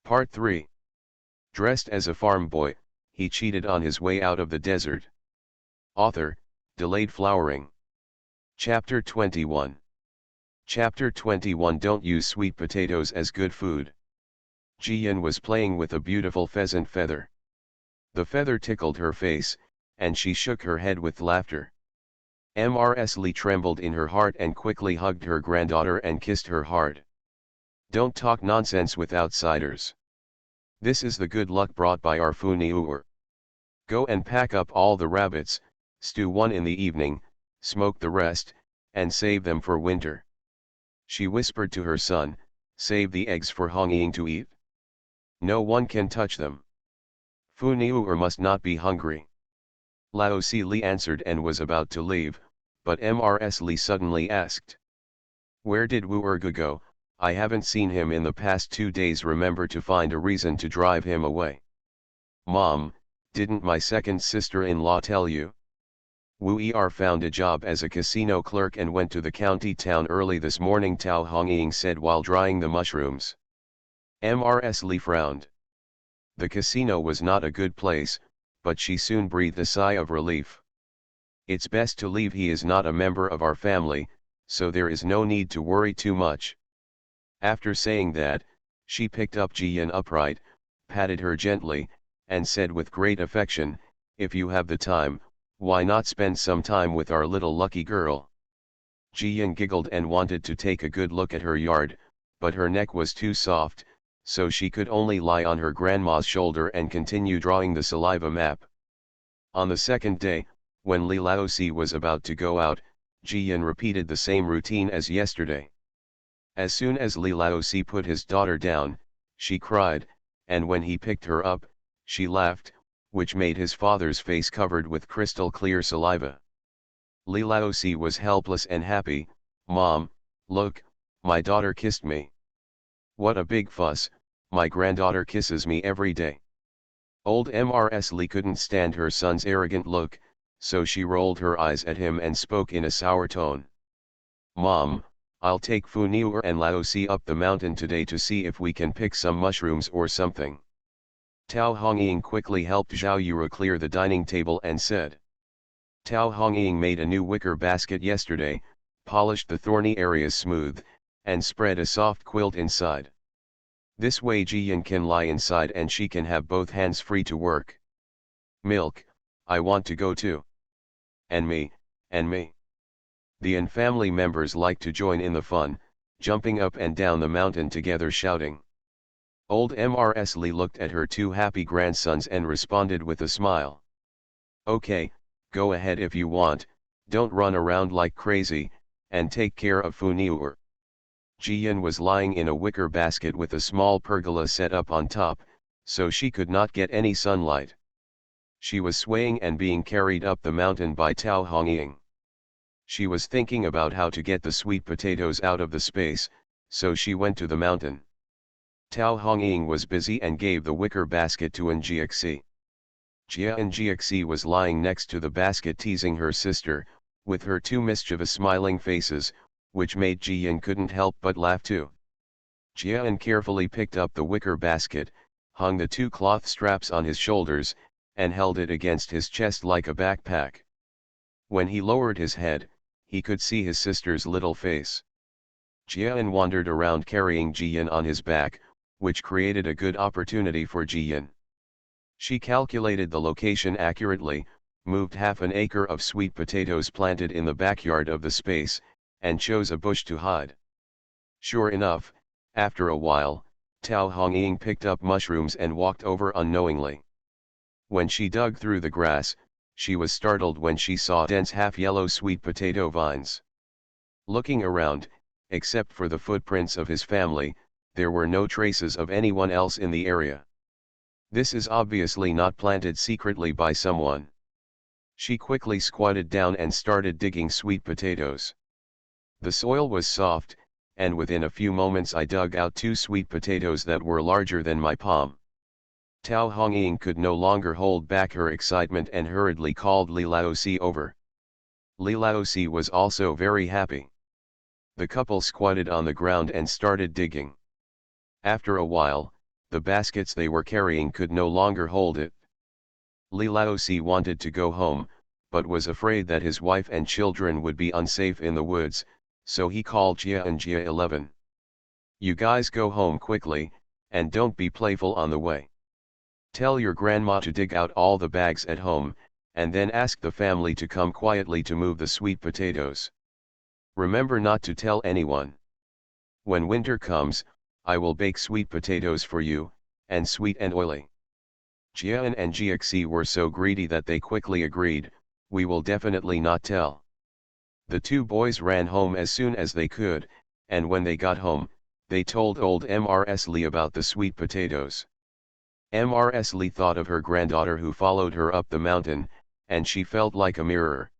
Part 3. Dressed as a farm boy, he cheated on his way out of the desert. Author, Delayed Flowering. Chapter 21. Chapter 21. Don't use sweet potatoes as good food. Jian was playing with a beautiful pheasant feather. The feather tickled her face, and she shook her head with laughter. Mrs. Li trembled in her heart and quickly hugged her granddaughter and kissed her hard. Don't talk nonsense with outsiders. This is the good luck brought by our Funiur. Go and pack up all the rabbits, stew one in the evening, smoke the rest, and save them for winter. She whispered to her son, save the eggs for Hongying to eat. No one can touch them. Funiur must not be hungry. Lao Si Li answered and was about to leave, but Mrs. Li suddenly asked. Where did Wuerge go? I haven't seen him in the past 2 days. Remember to find a reason to drive him away. Mom, didn't my second sister-in-law tell you? Wu Er found a job as a casino clerk and went to the county town early this morning, Tao Hongying said while drying the mushrooms. Mrs. Li frowned. The casino was not a good place, but she soon breathed a sigh of relief. It's best to leave. He is not a member of our family, so there is no need to worry too much. After saying that, she picked up Jian upright, patted her gently, and said with great affection, if you have the time, why not spend some time with our little lucky girl? Jian giggled and wanted to take a good look at her yard, but her neck was too soft, so she could only lie on her grandma's shoulder and continue drawing the saliva map. On the second day, when Li Laosi was about to go out, Jian repeated the same routine as yesterday. As soon as Li Laosi put his daughter down, she cried, and when he picked her up, she laughed, which made his father's face covered with crystal clear saliva. Li Laosi was helpless and happy. Mom, look, my daughter kissed me. What a big fuss, my granddaughter kisses me every day. Old Mrs. Li couldn't stand her son's arrogant look, so she rolled her eyes at him and spoke in a sour tone. Mom, I'll take Funiur and Laosi up the mountain today to see if we can pick some mushrooms or something. Tao Hongying quickly helped Zhao Yura clear the dining table and said. Tao Hongying made a new wicker basket yesterday, polished the thorny areas smooth, and spread a soft quilt inside. This way Jian can lie inside and she can have both hands free to work. Milk, I want to go too. And me, and me. The An family members like to join in the fun, jumping up and down the mountain together shouting. Old Mrs. Li looked at her 2 happy grandsons and responded with a smile. Okay, go ahead if you want, don't run around like crazy, and take care of Funiur. Jian was lying in a wicker basket with a small pergola set up on top, so she could not get any sunlight. She was swaying and being carried up the mountain by Tao Hongying. She was thinking about how to get the sweet potatoes out of the space, so she went to the mountain. Tao Hongying was busy and gave the wicker basket to Njiexi. Njiexi was lying next to the basket teasing her sister, with her 2 mischievous smiling faces, which made Jian couldn't help but laugh too. Jian carefully picked up the wicker basket, hung the 2 cloth straps on his shoulders, and held it against his chest like a backpack. When he lowered his head, he could see his sister's little face. Jian wandered around carrying Jian on his back, which created a good opportunity for Jian. She calculated the location accurately, moved half an acre of sweet potatoes planted in the backyard of the space, and chose a bush to hide. Sure enough, after a while, Tao Hongying picked up mushrooms and walked over unknowingly. When she dug through the grass, she was startled when she saw dense half-yellow sweet potato vines. Looking around, except for the footprints of his family, there were no traces of anyone else in the area. This is obviously not planted secretly by someone. She quickly squatted down and started digging sweet potatoes. The soil was soft, and within a few moments I dug out 2 sweet potatoes that were larger than my palm. Tao Hongying could no longer hold back her excitement and hurriedly called Li Laosi over. Li Laosi was also very happy. The couple squatted on the ground and started digging. After a while, the baskets they were carrying could no longer hold it. Li Laozi wanted to go home, but was afraid that his wife and children would be unsafe in the woods, so he called Jia and Jia 11. You guys go home quickly, and don't be playful on the way. Tell your grandma to dig out all the bags at home, and then ask the family to come quietly to move the sweet potatoes. Remember not to tell anyone. When winter comes, I will bake sweet potatoes for you, and sweet and oily. Jian and Jiaxi were so greedy that they quickly agreed, we will definitely not tell. The two boys ran home as soon as they could, and when they got home, they told old Mrs. Li about the sweet potatoes. Mrs. Li thought of her granddaughter who followed her up the mountain, and she felt like a mirror.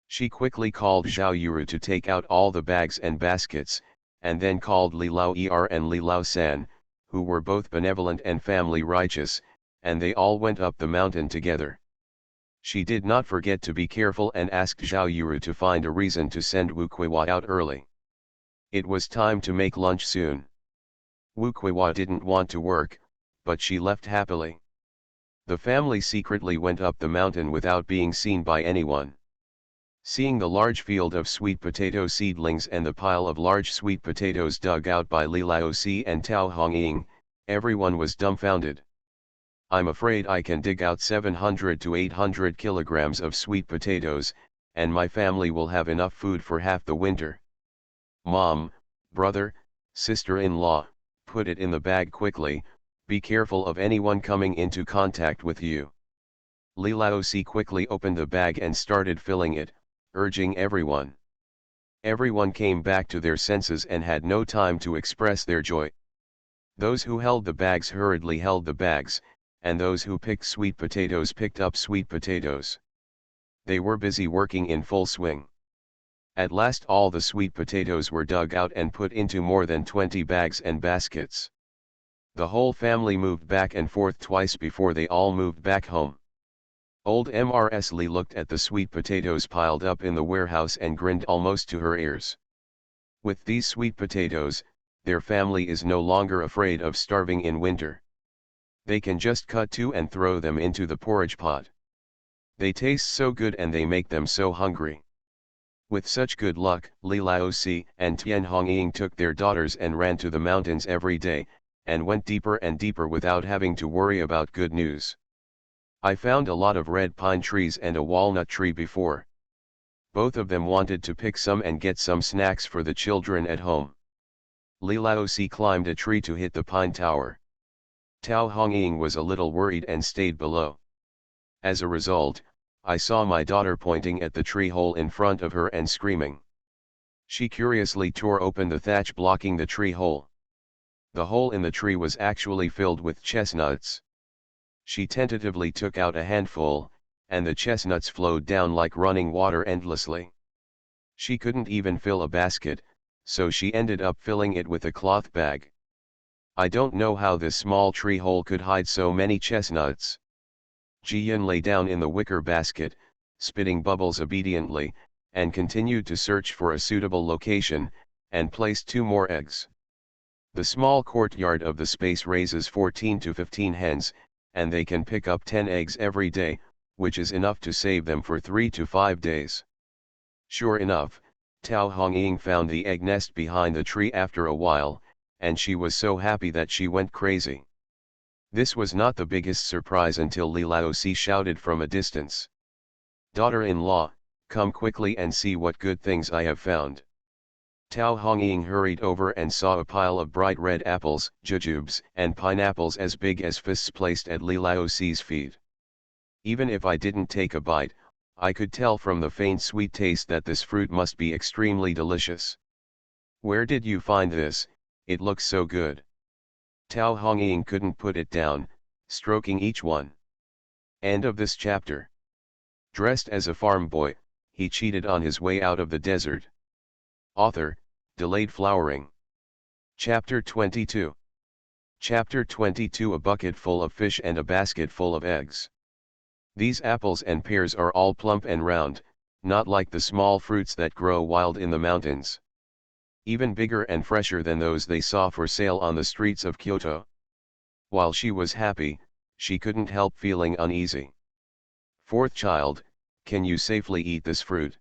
She quickly called Zhao Yuru to take out all the bags and baskets, and then called Li Lao Er and Li Lao San, who were both benevolent and family righteous, and they all went up the mountain together. She did not forget to be careful and asked Zhao Yuru to find a reason to send Wu Kuiwa out early. It was time to make lunch soon. Wu Kuiwa didn't want to work, but she left happily. The family secretly went up the mountain without being seen by anyone. Seeing the large field of sweet potato seedlings and the pile of large sweet potatoes dug out by Li Laozi and Tao Hongying, everyone was dumbfounded. I'm afraid I can dig out 700 to 800 kilograms of sweet potatoes, and my family will have enough food for half the winter. Mom, brother, sister-in-law, put it in the bag quickly, be careful of anyone coming into contact with you. Li Laozi quickly opened the bag and started filling it, urging everyone. Everyone came back to their senses and had no time to express their joy. Those who held the bags hurriedly held the bags, and those who picked sweet potatoes picked up sweet potatoes. They were busy working in full swing. At last all the sweet potatoes were dug out and put into more than 20 bags and baskets. The whole family moved back and forth twice before they all moved back home. Old Mrs. Li looked at the sweet potatoes piled up in the warehouse and grinned almost to her ears. With these sweet potatoes, their family is no longer afraid of starving in winter. They can just cut two and throw them into the porridge pot. They taste so good and they make them so hungry. With such good luck, Li Laozi and Tian Hongying took their daughters and ran to the mountains every day, and went deeper and deeper without having to worry about good news. I found a lot of red pine trees and a walnut tree before. Both of them wanted to pick some and get some snacks for the children at home. Li Laozi climbed a tree to hit the pine tower. Tao Hongying was a little worried and stayed below. As a result, I saw my daughter pointing at the tree hole in front of her and screaming. She curiously tore open the thatch blocking the tree hole. The hole in the tree was actually filled with chestnuts. She tentatively took out a handful, and the chestnuts flowed down like running water endlessly. She couldn't even fill a basket, so she ended up filling it with a cloth bag. I don't know how this small tree hole could hide so many chestnuts. Jiyan lay down in the wicker basket, spitting bubbles obediently, and continued to search for a suitable location, and placed 2 more eggs. The small courtyard of the space raises 14 to 15 hens, and they can pick up 10 eggs every day, which is enough to save them for 3 to 5 days. Sure enough, Tao Hongying found the egg nest behind the tree after a while, and she was so happy that she went crazy. This was not the biggest surprise until Li Laozi shouted from a distance. Daughter-in-law, come quickly and see what good things I have found. Tao Hongying hurried over and saw a pile of bright red apples, jujubes, and pineapples as big as fists placed at Li Laozi's feet. Even if I didn't take a bite, I could tell from the faint sweet taste that this fruit must be extremely delicious. Where did you find this? It looks so good. Tao Hongying couldn't put it down, stroking each one. End of this chapter. Dressed as a farm boy, he cheated on his way out of the desert. Author, Delayed Flowering. Chapter 22. Chapter 22. A bucket full of fish and a basket full of eggs. These apples and pears are all plump and round, not like the small fruits that grow wild in the mountains. Even bigger and fresher than those they saw for sale on the streets of Kyoto. While she was happy, she couldn't help feeling uneasy. Fourth child, can you safely eat this fruit?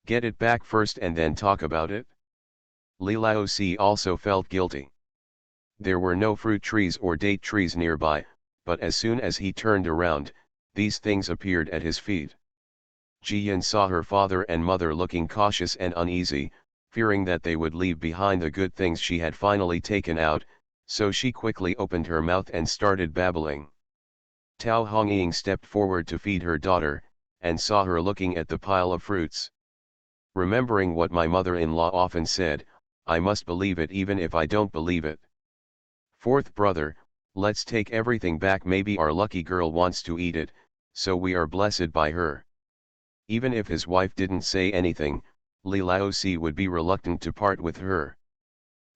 Get it back first and then talk about it? Li Laozi also felt guilty. There were no fruit trees or date trees nearby, but as soon as he turned around, these things appeared at his feet. Jiyan saw her father and mother looking cautious and uneasy, fearing that they would leave behind the good things she had finally taken out, so she quickly opened her mouth and started babbling. Tao Hongying stepped forward to feed her daughter, and saw her looking at the pile of fruits. Remembering what my mother-in-law often said, I must believe it even if I don't believe it. Fourth brother, let's take everything back, maybe our lucky girl wants to eat it, so we are blessed by her. Even if his wife didn't say anything, Li Laozi would be reluctant to part with her.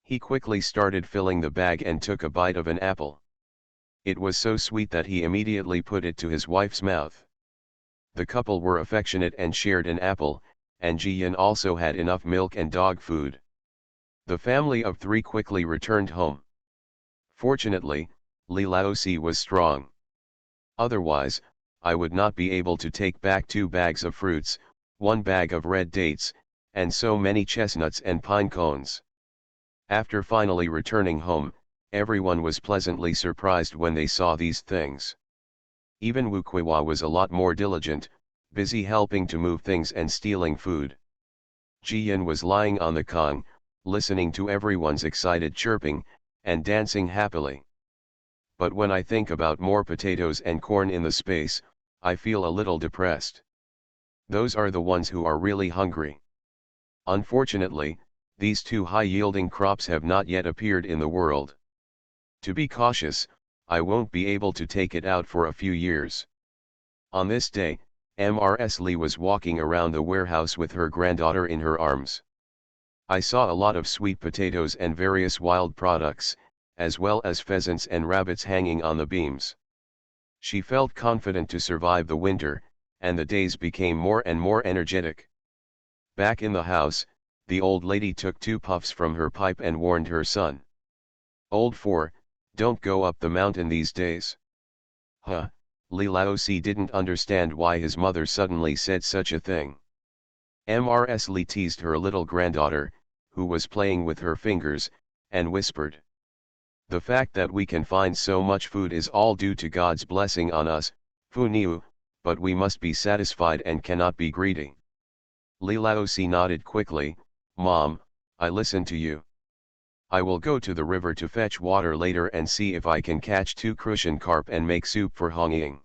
He quickly started filling the bag and took a bite of an apple. It was so sweet that he immediately put it to his wife's mouth. The couple were affectionate and shared an apple, and Jiyan also had enough milk and dog food. The family of three quickly returned home. Fortunately, Li Laozi was strong. Otherwise, I would not be able to take back 2 bags of fruits, 1 bag of red dates, and so many chestnuts and pine cones. After finally returning home, everyone was pleasantly surprised when they saw these things. Even Wu Kuiwa was a lot more diligent, busy helping to move things and stealing food. Jiyan was lying on the kong, listening to everyone's excited chirping, and dancing happily. But when I think about more potatoes and corn in the space, I feel a little depressed. Those are the ones who are really hungry. Unfortunately, these 2 high-yielding crops have not yet appeared in the world. To be cautious, I won't be able to take it out for a few years. On this day, Mrs. Li was walking around the warehouse with her granddaughter in her arms. I saw a lot of sweet potatoes and various wild products, as well as pheasants and rabbits hanging on the beams. She felt confident to survive the winter, and the days became more and more energetic. Back in the house, the old lady took 2 puffs from her pipe and warned her son. Old 4, don't go up the mountain these days. Huh, Li Laozi didn't understand why his mother suddenly said such a thing. Mrs. Li teased her little granddaughter, who was playing with her fingers, and whispered. The fact that we can find so much food is all due to God's blessing on us, Fu Niu, but we must be satisfied and cannot be greedy. Li Laozi nodded quickly, Mom, I listen to you. I will go to the river to fetch water later and see if I can catch 2 crucian carp and make soup for Hongying.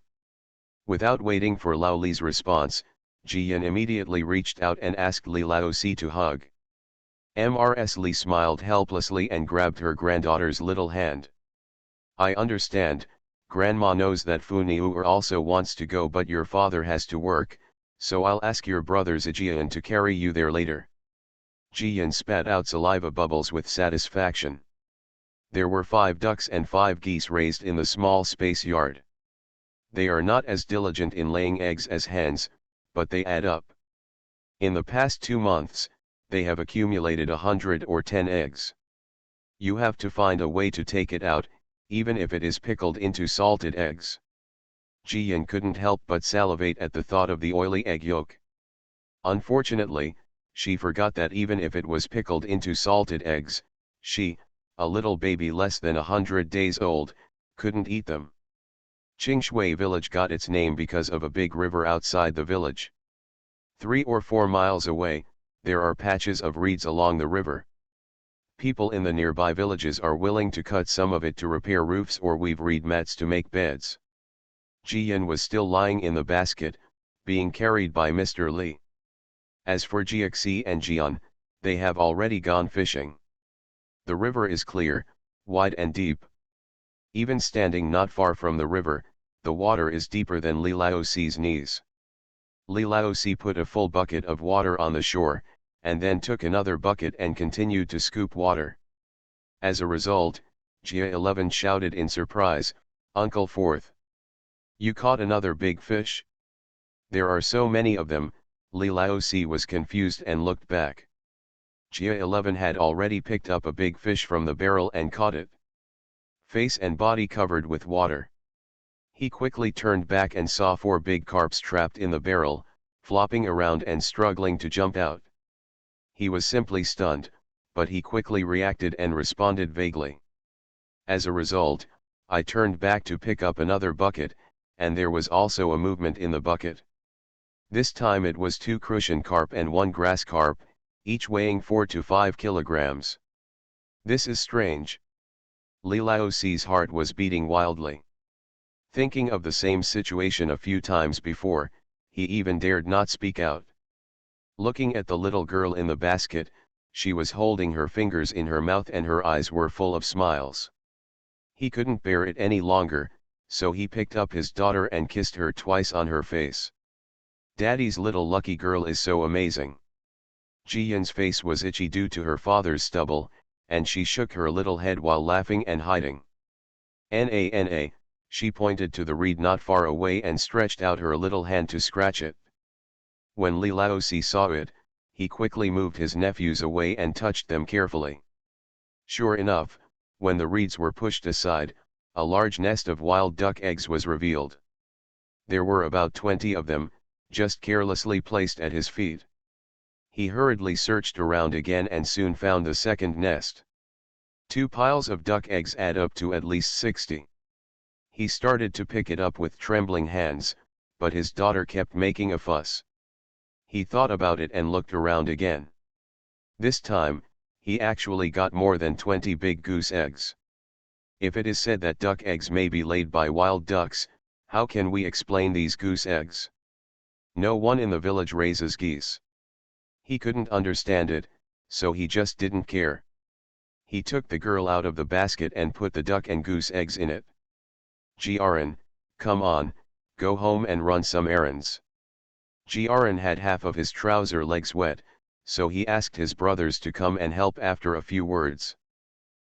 Without waiting for Lao Li's response, Jiyan immediately reached out and asked Li Laozi to hug. Mrs. Li smiled helplessly and grabbed her granddaughter's little hand. I understand, Grandma knows that Fu Niu also wants to go, but your father has to work, so I'll ask your brother Zijian to carry you there later. Jiyan spat out saliva bubbles with satisfaction. There were 5 ducks and 5 geese raised in the small space yard. They are not as diligent in laying eggs as hens, but they add up. In the past 2 months, they have accumulated 100 or 10 eggs. You have to find a way to take it out, even if it is pickled into salted eggs. Jiyan couldn't help but salivate at the thought of the oily egg yolk. Unfortunately, she forgot that even if it was pickled into salted eggs, she, a little baby less than 100 days old, couldn't eat them. Qingshui village got its name because of a big river outside the village. 3 or 4 miles away, there are patches of reeds along the river. People in the nearby villages are willing to cut some of it to repair roofs or weave reed mats to make beds. Jiyan was still lying in the basket, being carried by Mr. Li. As for Jiaxi and Jian, they have already gone fishing. The river is clear, wide and deep. Even standing not far from the river, the water is deeper than Li Laozi's knees. Li Laozi put a full bucket of water on the shore, and then took another bucket and continued to scoop water. As a result, Jia 11 shouted in surprise, Uncle Fourth. You caught another big fish? There are so many of them. Li Laozi was confused and looked back. Jia 11 had already picked up a big fish from the barrel and caught it. face and body covered with water. He quickly turned back and saw 4 big carps trapped in the barrel, flopping around and struggling to jump out. He was simply stunned, but he quickly reacted and responded vaguely. As a result, I turned back to pick up another bucket, and there was also a movement in the bucket. This time it was 2 crucian carp and 1 grass carp, each weighing 4 to 5 kilograms. This is strange. Li Laoxi's heart was beating wildly. Thinking of the same situation a few times before, he even dared not speak out. Looking at the little girl in the basket, she was holding her fingers in her mouth and her eyes were full of smiles. He couldn't bear it any longer, so he picked up his daughter and kissed her twice on her face. Daddy's little lucky girl is so amazing. Jiyan's face was itchy due to her father's stubble, and she shook her little head while laughing and hiding. Na, she pointed to the reed not far away and stretched out her little hand to scratch it. When Li Laoxi saw it, he quickly moved his nephews away and touched them carefully. Sure enough, when the reeds were pushed aside, a large nest of wild duck eggs was revealed. There were about 20 of them, just carelessly placed at his feet. He hurriedly searched around again and soon found the second nest. 2 piles of duck eggs add up to at least 60. He started to pick it up with trembling hands, but his daughter kept making a fuss. He thought about it and looked around again. This time, he actually got more than 20 big goose eggs. If it is said that duck eggs may be laid by wild ducks, how can we explain these goose eggs? No one in the village raises geese. He couldn't understand it, so he just didn't care. He took the girl out of the basket and put the duck and goose eggs in it. Jiaran, come on, go home and run some errands. Jiaran had half of his trouser legs wet, so he asked his brothers to come and help after a few words.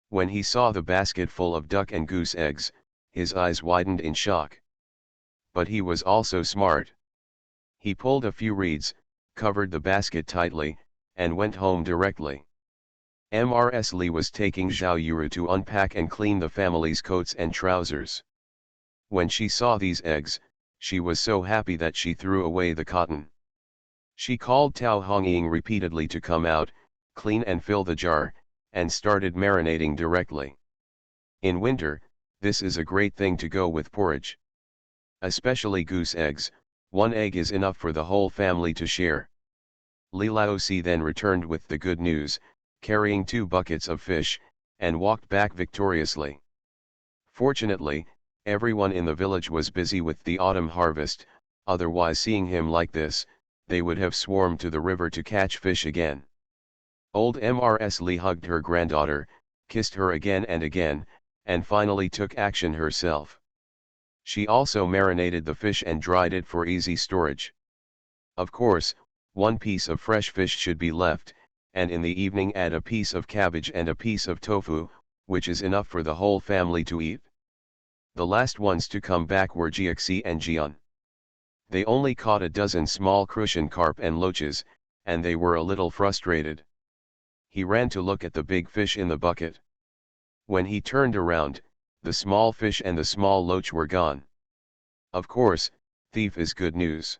When he saw the basket full of duck and goose eggs, his eyes widened in shock. But he was also smart. He pulled a few reeds, covered the basket tightly, and went home directly. Mrs. Li was taking Zhao Yuru to unpack and clean the family's coats and trousers. When she saw these eggs, she was so happy that she threw away the cotton. She called Tao Hongying repeatedly to come out, clean and fill the jar, and started marinating directly. In winter, this is a great thing to go with porridge. Especially goose eggs, 1 egg is enough for the whole family to share. Li Laoxi then returned with the good news, carrying 2 buckets of fish, and walked back victoriously. Fortunately, everyone in the village was busy with the autumn harvest, otherwise seeing him like this, they would have swarmed to the river to catch fish again. Old Mrs. Li hugged her granddaughter, kissed her again, and finally took action herself. She also marinated the fish and dried it for easy storage. Of course, 1 piece of fresh fish should be left, and in the evening add a piece of cabbage and a piece of tofu, which is enough for the whole family to eat. The last ones to come back were Jiaxi and Jian. They only caught a dozen small crucian carp and loaches, and they were a little frustrated. He ran to look at the big fish in the bucket. When he turned around, the small fish and the small loach were gone. Of course, thief is good news.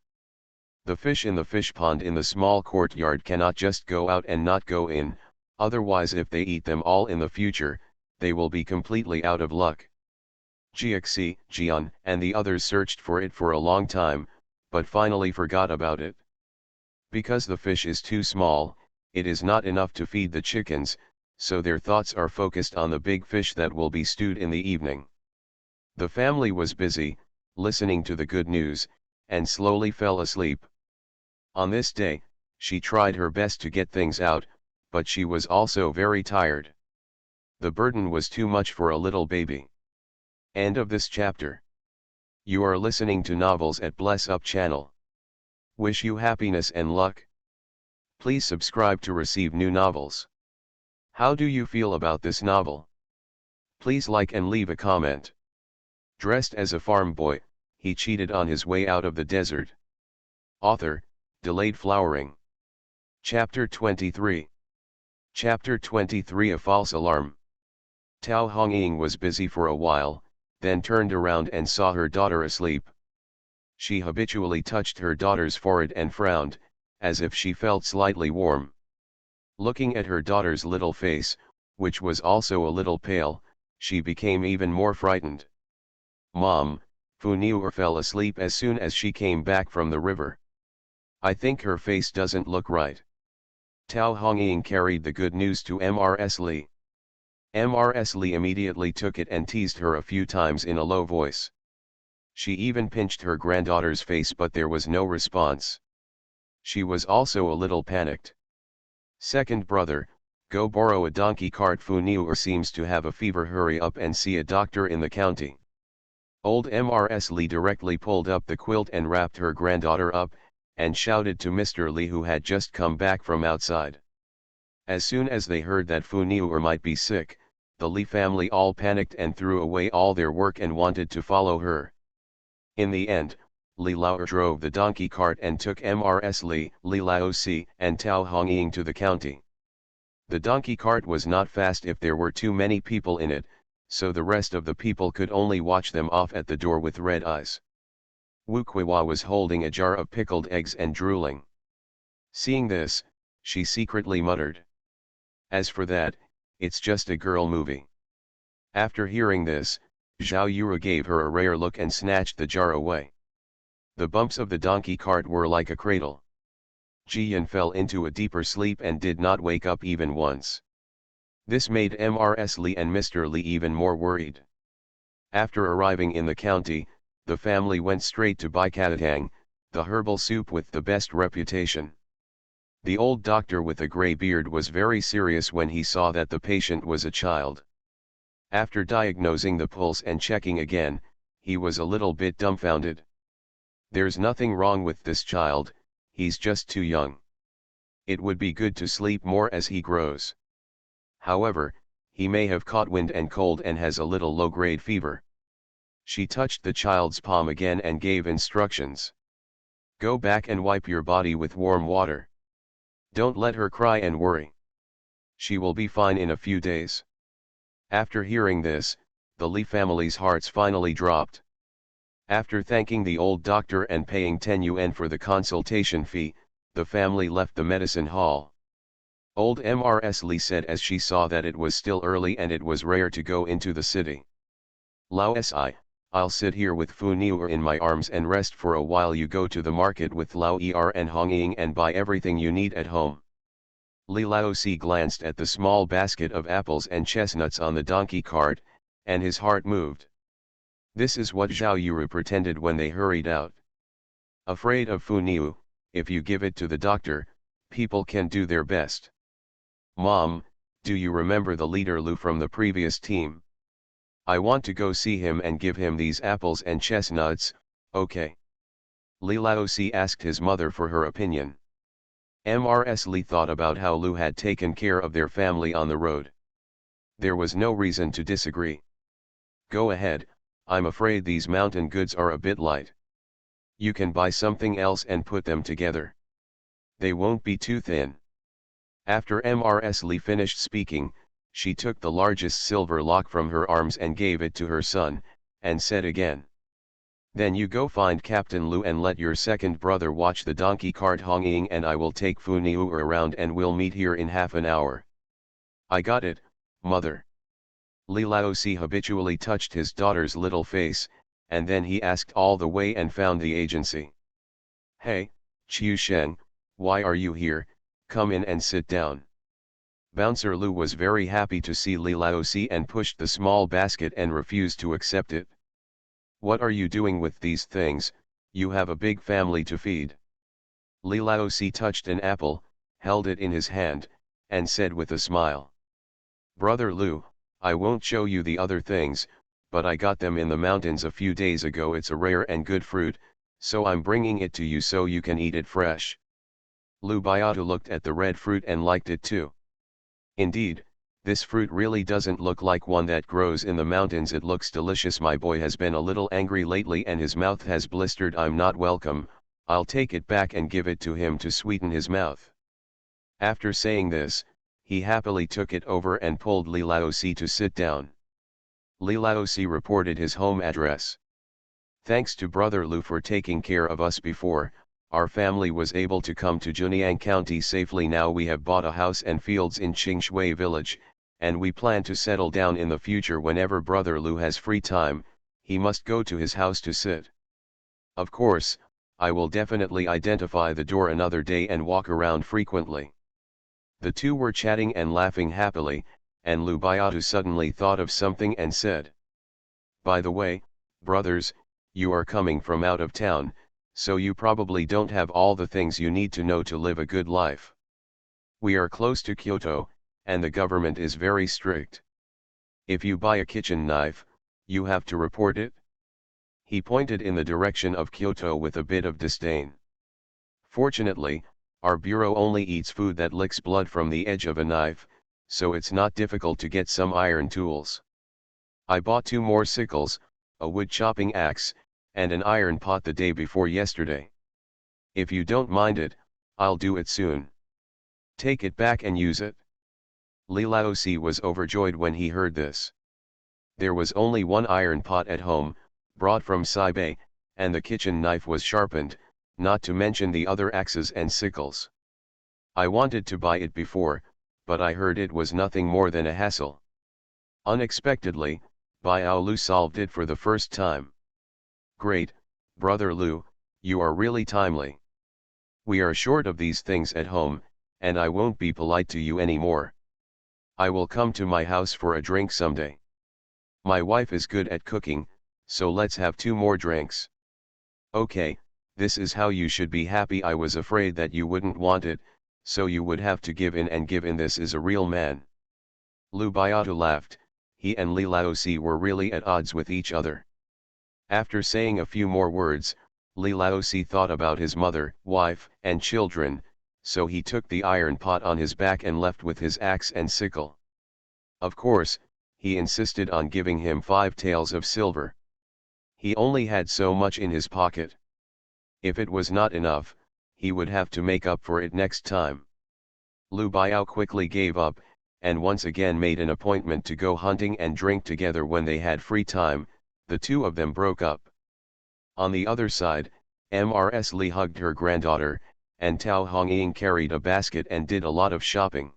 The fish in the fish pond in the small courtyard cannot just go out and not go in, otherwise if they eat them all in the future, they will be completely out of luck. Jiaxi, Jian, and the others searched for it for a long time, but finally forgot about it. Because the fish is too small, it is not enough to feed the chickens, so their thoughts are focused on the big fish that will be stewed in the evening. The family was busy, listening to the good news, and slowly fell asleep. On this day, she tried her best to get things out, but she was also very tired. The burden was too much for a little baby. End of this chapter. You are listening to Novels at Bless Up channel. Wish you happiness and luck. Please subscribe to receive new novels. How do you feel about this novel? Please like and leave a comment. Dressed as a farm boy, he cheated on his way out of the desert. Author, Delayed Flowering. Chapter 23. Chapter 23, A False Alarm. Tao Hongying was busy for a while, then turned around and saw her daughter asleep. She habitually touched her daughter's forehead and frowned, as if she felt slightly warm. Looking at her daughter's little face, which was also a little pale, she became even more frightened. "Mom, Fu Niu fell asleep as soon as she came back from the river. I think her face doesn't look right." Tao Hongying carried the good news to Mrs. Li. Mrs. Li immediately took it and teased her a few times in a low voice. She even pinched her granddaughter's face, but there was no response. She was also a little panicked. "Second brother, go borrow a donkey cart. Fu Niu seems to have a fever. Hurry up and see a doctor in the county." Old Mrs. Li directly pulled up the quilt and wrapped her granddaughter up, and shouted to Mr. Li, who had just come back from outside. As soon as they heard that Fu Niu might be sick, the Li family all panicked and threw away all their work and wanted to follow her. In the end, Li Lao drove the donkey cart and took Mrs. Li, Li Laosi, and Tao Hongying to the county. The donkey cart was not fast if there were too many people in it, so the rest of the people could only watch them off at the door with red eyes. Wu Kuiwa was holding a jar of pickled eggs and drooling. Seeing this, she secretly muttered, "As for that, it's just a girl movie." After hearing this, Zhao Yura gave her a rare look and snatched the jar away. The bumps of the donkey cart were like a cradle. Jiyan fell into a deeper sleep and did not wake up even once. This made Mrs. Li and Mr. Li even more worried. After arriving in the county, the family went straight to Baikatang, the herbal soup with the best reputation. The old doctor with a grey beard was very serious when he saw that the patient was a child. After diagnosing the pulse and checking again, he was a little bit dumbfounded. "There's nothing wrong with this child, he's just too young. It would be good to sleep more as he grows. However, he may have caught wind and cold and has a little low-grade fever." She touched the child's palm again and gave instructions. "Go back and wipe your body with warm water. Don't let her cry and worry. She will be fine in a few days." After hearing this, the Li family's hearts finally dropped. After thanking the old doctor and paying 10 yuan for the consultation fee, the family left the medicine hall. Old Mrs. Li said as she saw that it was still early and it was rare to go into the city, "Lao Si, I'll sit here with Fu Niu in my arms and rest for a while. You go to the market with Lao Er and Hongying and buy everything you need at home." Li Laosi glanced at the small basket of apples and chestnuts on the donkey cart, and his heart moved. This is what Zhao Yuru pretended when they hurried out. Afraid of Fu Niu, if you give it to the doctor, people can do their best. "Mom, do you remember the leader Lu from the previous team? I want to go see him and give him these apples and chestnuts, okay?" Li Laosi asked his mother for her opinion. Mrs. Li thought about how Lu had taken care of their family on the road. There was no reason to disagree. "Go ahead, I'm afraid these mountain goods are a bit light. You can buy something else and put them together. They won't be too thin." After Mrs. Li finished speaking, she took the largest silver lock from her arms and gave it to her son, and said again, "Then you go find Captain Lu and let your second brother watch the donkey cart. Hongying and I will take Fu Niu around and we'll meet here in half an hour." "I got it, mother." Li Laosi habitually touched his daughter's little face, and then he asked all the way and found the agency. "Hey, Chiu Sheng, why are you here? Come in and sit down." Bouncer Lu was very happy to see Li Laosi and pushed the small basket and refused to accept it. "What are you doing with these things? You have a big family to feed." Li Laosi touched an apple, held it in his hand, and said with a smile, "Brother Lu, I won't show you the other things, but I got them in the mountains a few days ago. It's a rare and good fruit, so I'm bringing it to you so you can eat it fresh." Lu Biatu looked at the red fruit and liked it too. "Indeed, this fruit really doesn't look like one that grows in the mountains. It looks delicious. My boy has been a little angry lately and his mouth has blistered. I'm not welcome, I'll take it back and give it to him to sweeten his mouth." After saying this, he happily took it over and pulled Li Laosi to sit down. Li Laosi reported his home address. Thanks to Brother Lu for taking care of us before, our family was able to come to Junyang County safely. Now we have bought a house and fields in Qingshui village, and we plan to settle down in the future. Whenever Brother Lu has free time, he must go to his house to sit. Of course, I will definitely identify the door another day and walk around frequently. The two were chatting and laughing happily, and Lu Biatu suddenly thought of something and said, "By the way, brothers, you are coming from out of town, so you probably don't have all the things you need to know to live a good life. We are close to Kyoto, and the government is very strict. If you buy a kitchen knife, you have to report it." He pointed in the direction of Kyoto with a bit of disdain. "Fortunately, our bureau only eats food that licks blood from the edge of a knife, so it's not difficult to get some iron tools. I bought 2 more sickles, a wood chopping axe, and an iron pot the day before yesterday. If you don't mind it, I'll do it soon. Take it back and use it." Li Laosi was overjoyed when he heard this. There was only one iron pot at home, brought from Sibei, and the kitchen knife was sharpened, not to mention the other axes and sickles. I wanted to buy it before, but I heard it was nothing more than a hassle. Unexpectedly, Biao Lu solved it for the first time. "Great, Brother Lu, you are really timely. We are short of these things at home, and I won't be polite to you anymore. I will come to my house for a drink someday. My wife is good at cooking, so let's have 2 more drinks." "Okay, this is how you should be happy. I was afraid that you wouldn't want it, so you would have to give in and give in. This is a real man." Lu Biatu laughed. He and Li Laosi were really at odds with each other. After saying a few more words, Li Laosi thought about his mother, wife, and children, so he took the iron pot on his back and left with his axe and sickle. Of course, he insisted on giving him 5 taels of silver. He only had so much in his pocket. If it was not enough, he would have to make up for it next time. Lu Biao quickly gave up, and once again made an appointment to go hunting and drink together when they had free time. The two of them broke up. On the other side, Mrs. Li hugged her granddaughter, and Tao Hongying carried a basket and did a lot of shopping.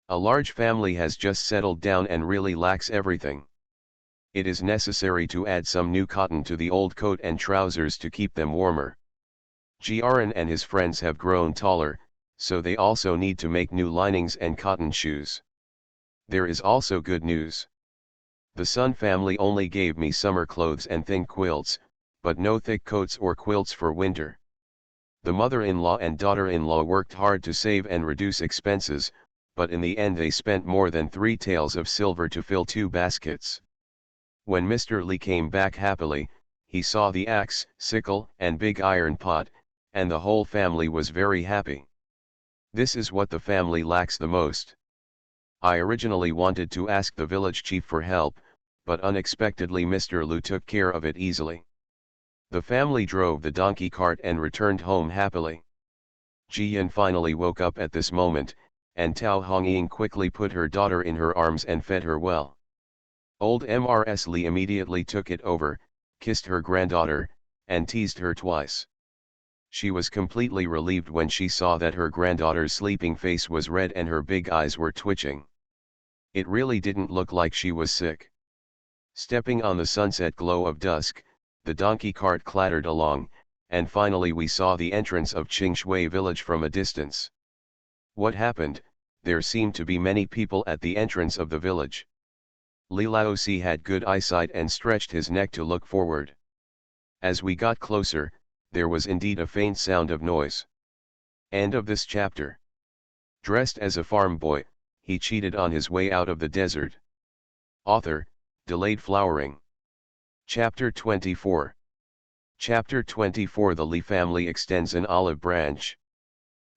A large family has just settled down and really lacks everything. It is necessary to add some new cotton to the old coat and trousers to keep them warmer. Jiaran and his friends have grown taller, so they also need to make new linings and cotton shoes. There is also good news. The Sun family only gave me summer clothes and thin quilts, but no thick coats or quilts for winter. The mother-in-law and daughter-in-law worked hard to save and reduce expenses, but in the end they spent more than 3 taels of silver to fill 2 baskets. When Mr. Li came back happily, he saw the axe, sickle, and big iron pot, and the whole family was very happy. This is what the family lacks the most. I originally wanted to ask the village chief for help, but unexpectedly Mr. Lu took care of it easily. The family drove the donkey cart and returned home happily. Ji Yan finally woke up at this moment, and Tao Hongying quickly put her daughter in her arms and fed her well. Old Mrs. Li immediately took it over, kissed her granddaughter, and teased her twice. She was completely relieved when she saw that her granddaughter's sleeping face was red and her big eyes were twitching. It really didn't look like she was sick. Stepping on the sunset glow of dusk, the donkey cart clattered along, and finally we saw the entrance of Qingshui village from a distance. What happened? There seemed to be many people at the entrance of the village. Li Laosi had good eyesight and stretched his neck to look forward. As we got closer, there was indeed a faint sound of noise. End of this chapter. Dressed as a farm boy, he cheated on his way out of the desert. Author, Delayed Flowering. Chapter 24. Chapter 24. The Li family extends an olive branch.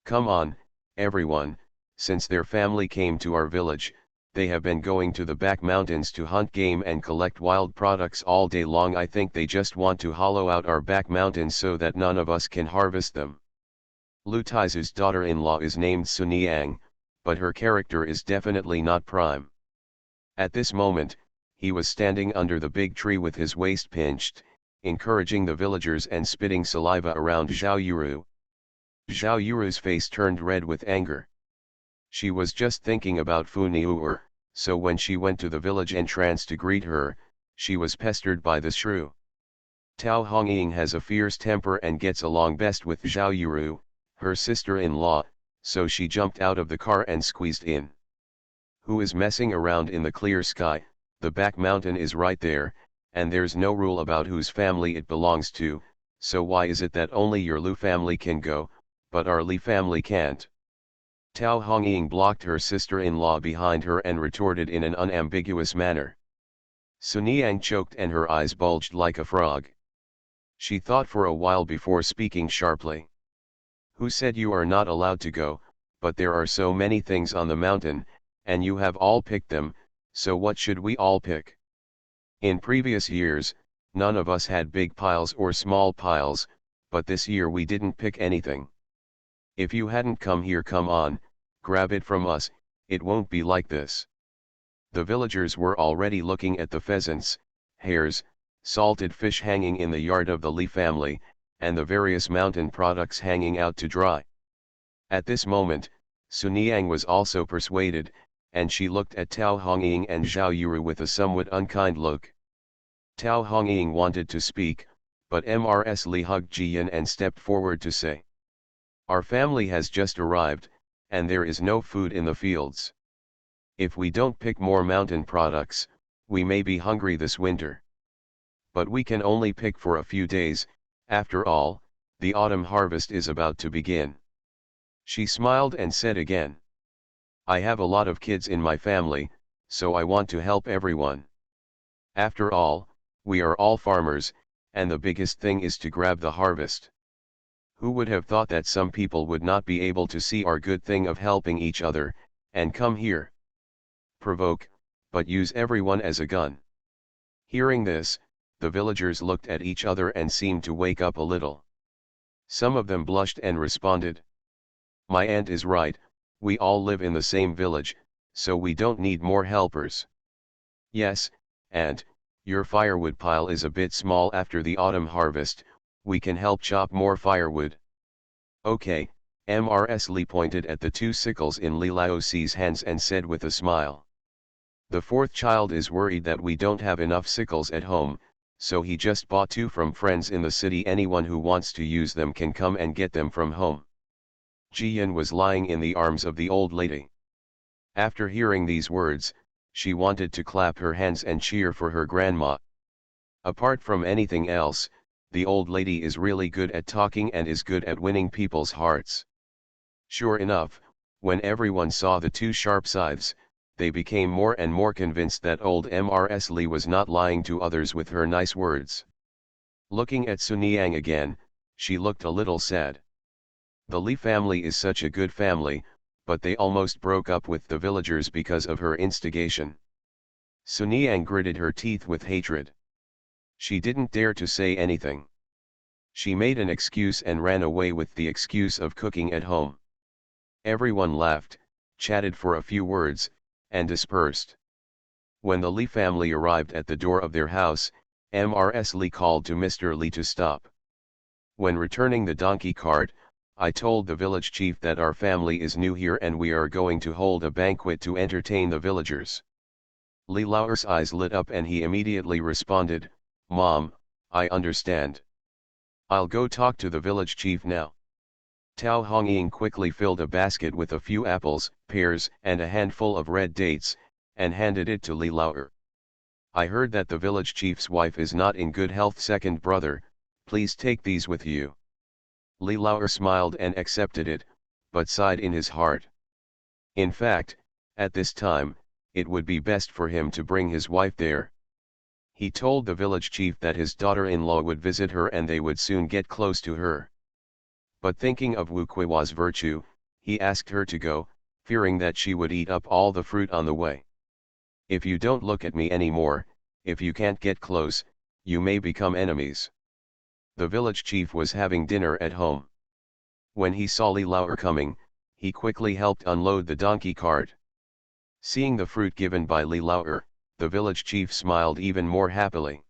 Come on, everyone, since their family came to our village, they have been going to the back mountains to hunt game and collect wild products all day long. I think they just want to hollow out our back mountains so that none of us can harvest them. Lu Taizu's daughter-in-law is named Sun Yang, but her character is definitely not prime. At this moment, he was standing under the big tree with his waist pinched, encouraging the villagers and spitting saliva around Zhao Yuru. Zhao Yuru's face turned red with anger. She was just thinking about Fu Niuer, so when she went to the village entrance to greet her, she was pestered by the shrew. Tao Hongying has a fierce temper and gets along best with Zhao Yuru, her sister-in-law, so she jumped out of the car and squeezed in. Who is messing around in the clear sky? The back mountain is right there, and there's no rule about whose family it belongs to, so why is it that only your Lu family can go, but our Li family can't? Tao Hongying blocked her sister-in-law behind her and retorted in an unambiguous manner. Suniang choked and her eyes bulged like a frog. She thought for a while before speaking sharply. Who said you are not allowed to go? But there are so many things on the mountain, and you have all picked them, so what should we all pick? In previous years, none of us had big piles or small piles, but this year we didn't pick anything. If you hadn't come here, come on, grab it from us, it won't be like this. The villagers were already looking at the pheasants, hares, salted fish hanging in the yard of the Li family, and the various mountain products hanging out to dry. At this moment, Suniang was also persuaded, and she looked at Tao Hongying and Zhao Yuru with a somewhat unkind look. Tao Hongying wanted to speak, but Mrs. Li hugged Jiyan and stepped forward to say, "Our family has just arrived, and there is no food in the fields. If we don't pick more mountain products, we may be hungry this winter. But we can only pick for a few days, after all, the autumn harvest is about to begin." She smiled and said again, "I have a lot of kids in my family, so I want to help everyone. After all, we are all farmers, and the biggest thing is to grab the harvest. Who would have thought that some people would not be able to see our good thing of helping each other, and come here? Provoke, but use everyone as a gun." Hearing this, the villagers looked at each other and seemed to wake up a little. Some of them blushed and responded, "My aunt is right, we all live in the same village, so we don't need more helpers. Yes, aunt, your firewood pile is a bit small after the autumn harvest, we can help chop more firewood." "Okay," Mrs. Li pointed at the two sickles in Li Laoxi's hands and said with a smile. "The fourth child is worried that we don't have enough sickles at home, so he just bought two from friends in the city. Anyone who wants to use them can come and get them from home." Jiyan was lying in the arms of the old lady. After hearing these words, she wanted to clap her hands and cheer for her grandma. Apart from anything else, the old lady is really good at talking and is good at winning people's hearts. Sure enough, when everyone saw the two sharp scythes, they became more and more convinced that old Mrs. Li was not lying to others with her nice words. Looking at Suniang again, she looked a little sad. The Li family is such a good family, but they almost broke up with the villagers because of her instigation. Suniang gritted her teeth with hatred. She didn't dare to say anything. She made an excuse and ran away with the excuse of cooking at home. Everyone laughed, chatted for a few words, and dispersed. When the Li family arrived at the door of their house, Mrs. Li called to Mr. Li to stop. "When returning the donkey cart, I told the village chief that our family is new here and we are going to hold a banquet to entertain the villagers." Li Lao's eyes lit up and he immediately responded, "Mom, I understand. I'll go talk to the village chief now." Tao Hongying quickly filled a basket with a few apples, pears, and a handful of red dates, and handed it to Li Lao. "I heard that the village chief's wife is not in good health. Second brother, please take these with you." Li Lao smiled and accepted it, but sighed in his heart. In fact, at this time, it would be best for him to bring his wife there. He told the village chief that his daughter-in-law would visit her and they would soon get close to her. But thinking of Wu Kuiwa's virtue, he asked her to go, fearing that she would eat up all the fruit on the way. "If you don't look at me anymore, if you can't get close, you may become enemies." The village chief was having dinner at home. When he saw Li Lao coming, he quickly helped unload the donkey cart. Seeing the fruit given by Li Laoer, the village chief smiled even more happily.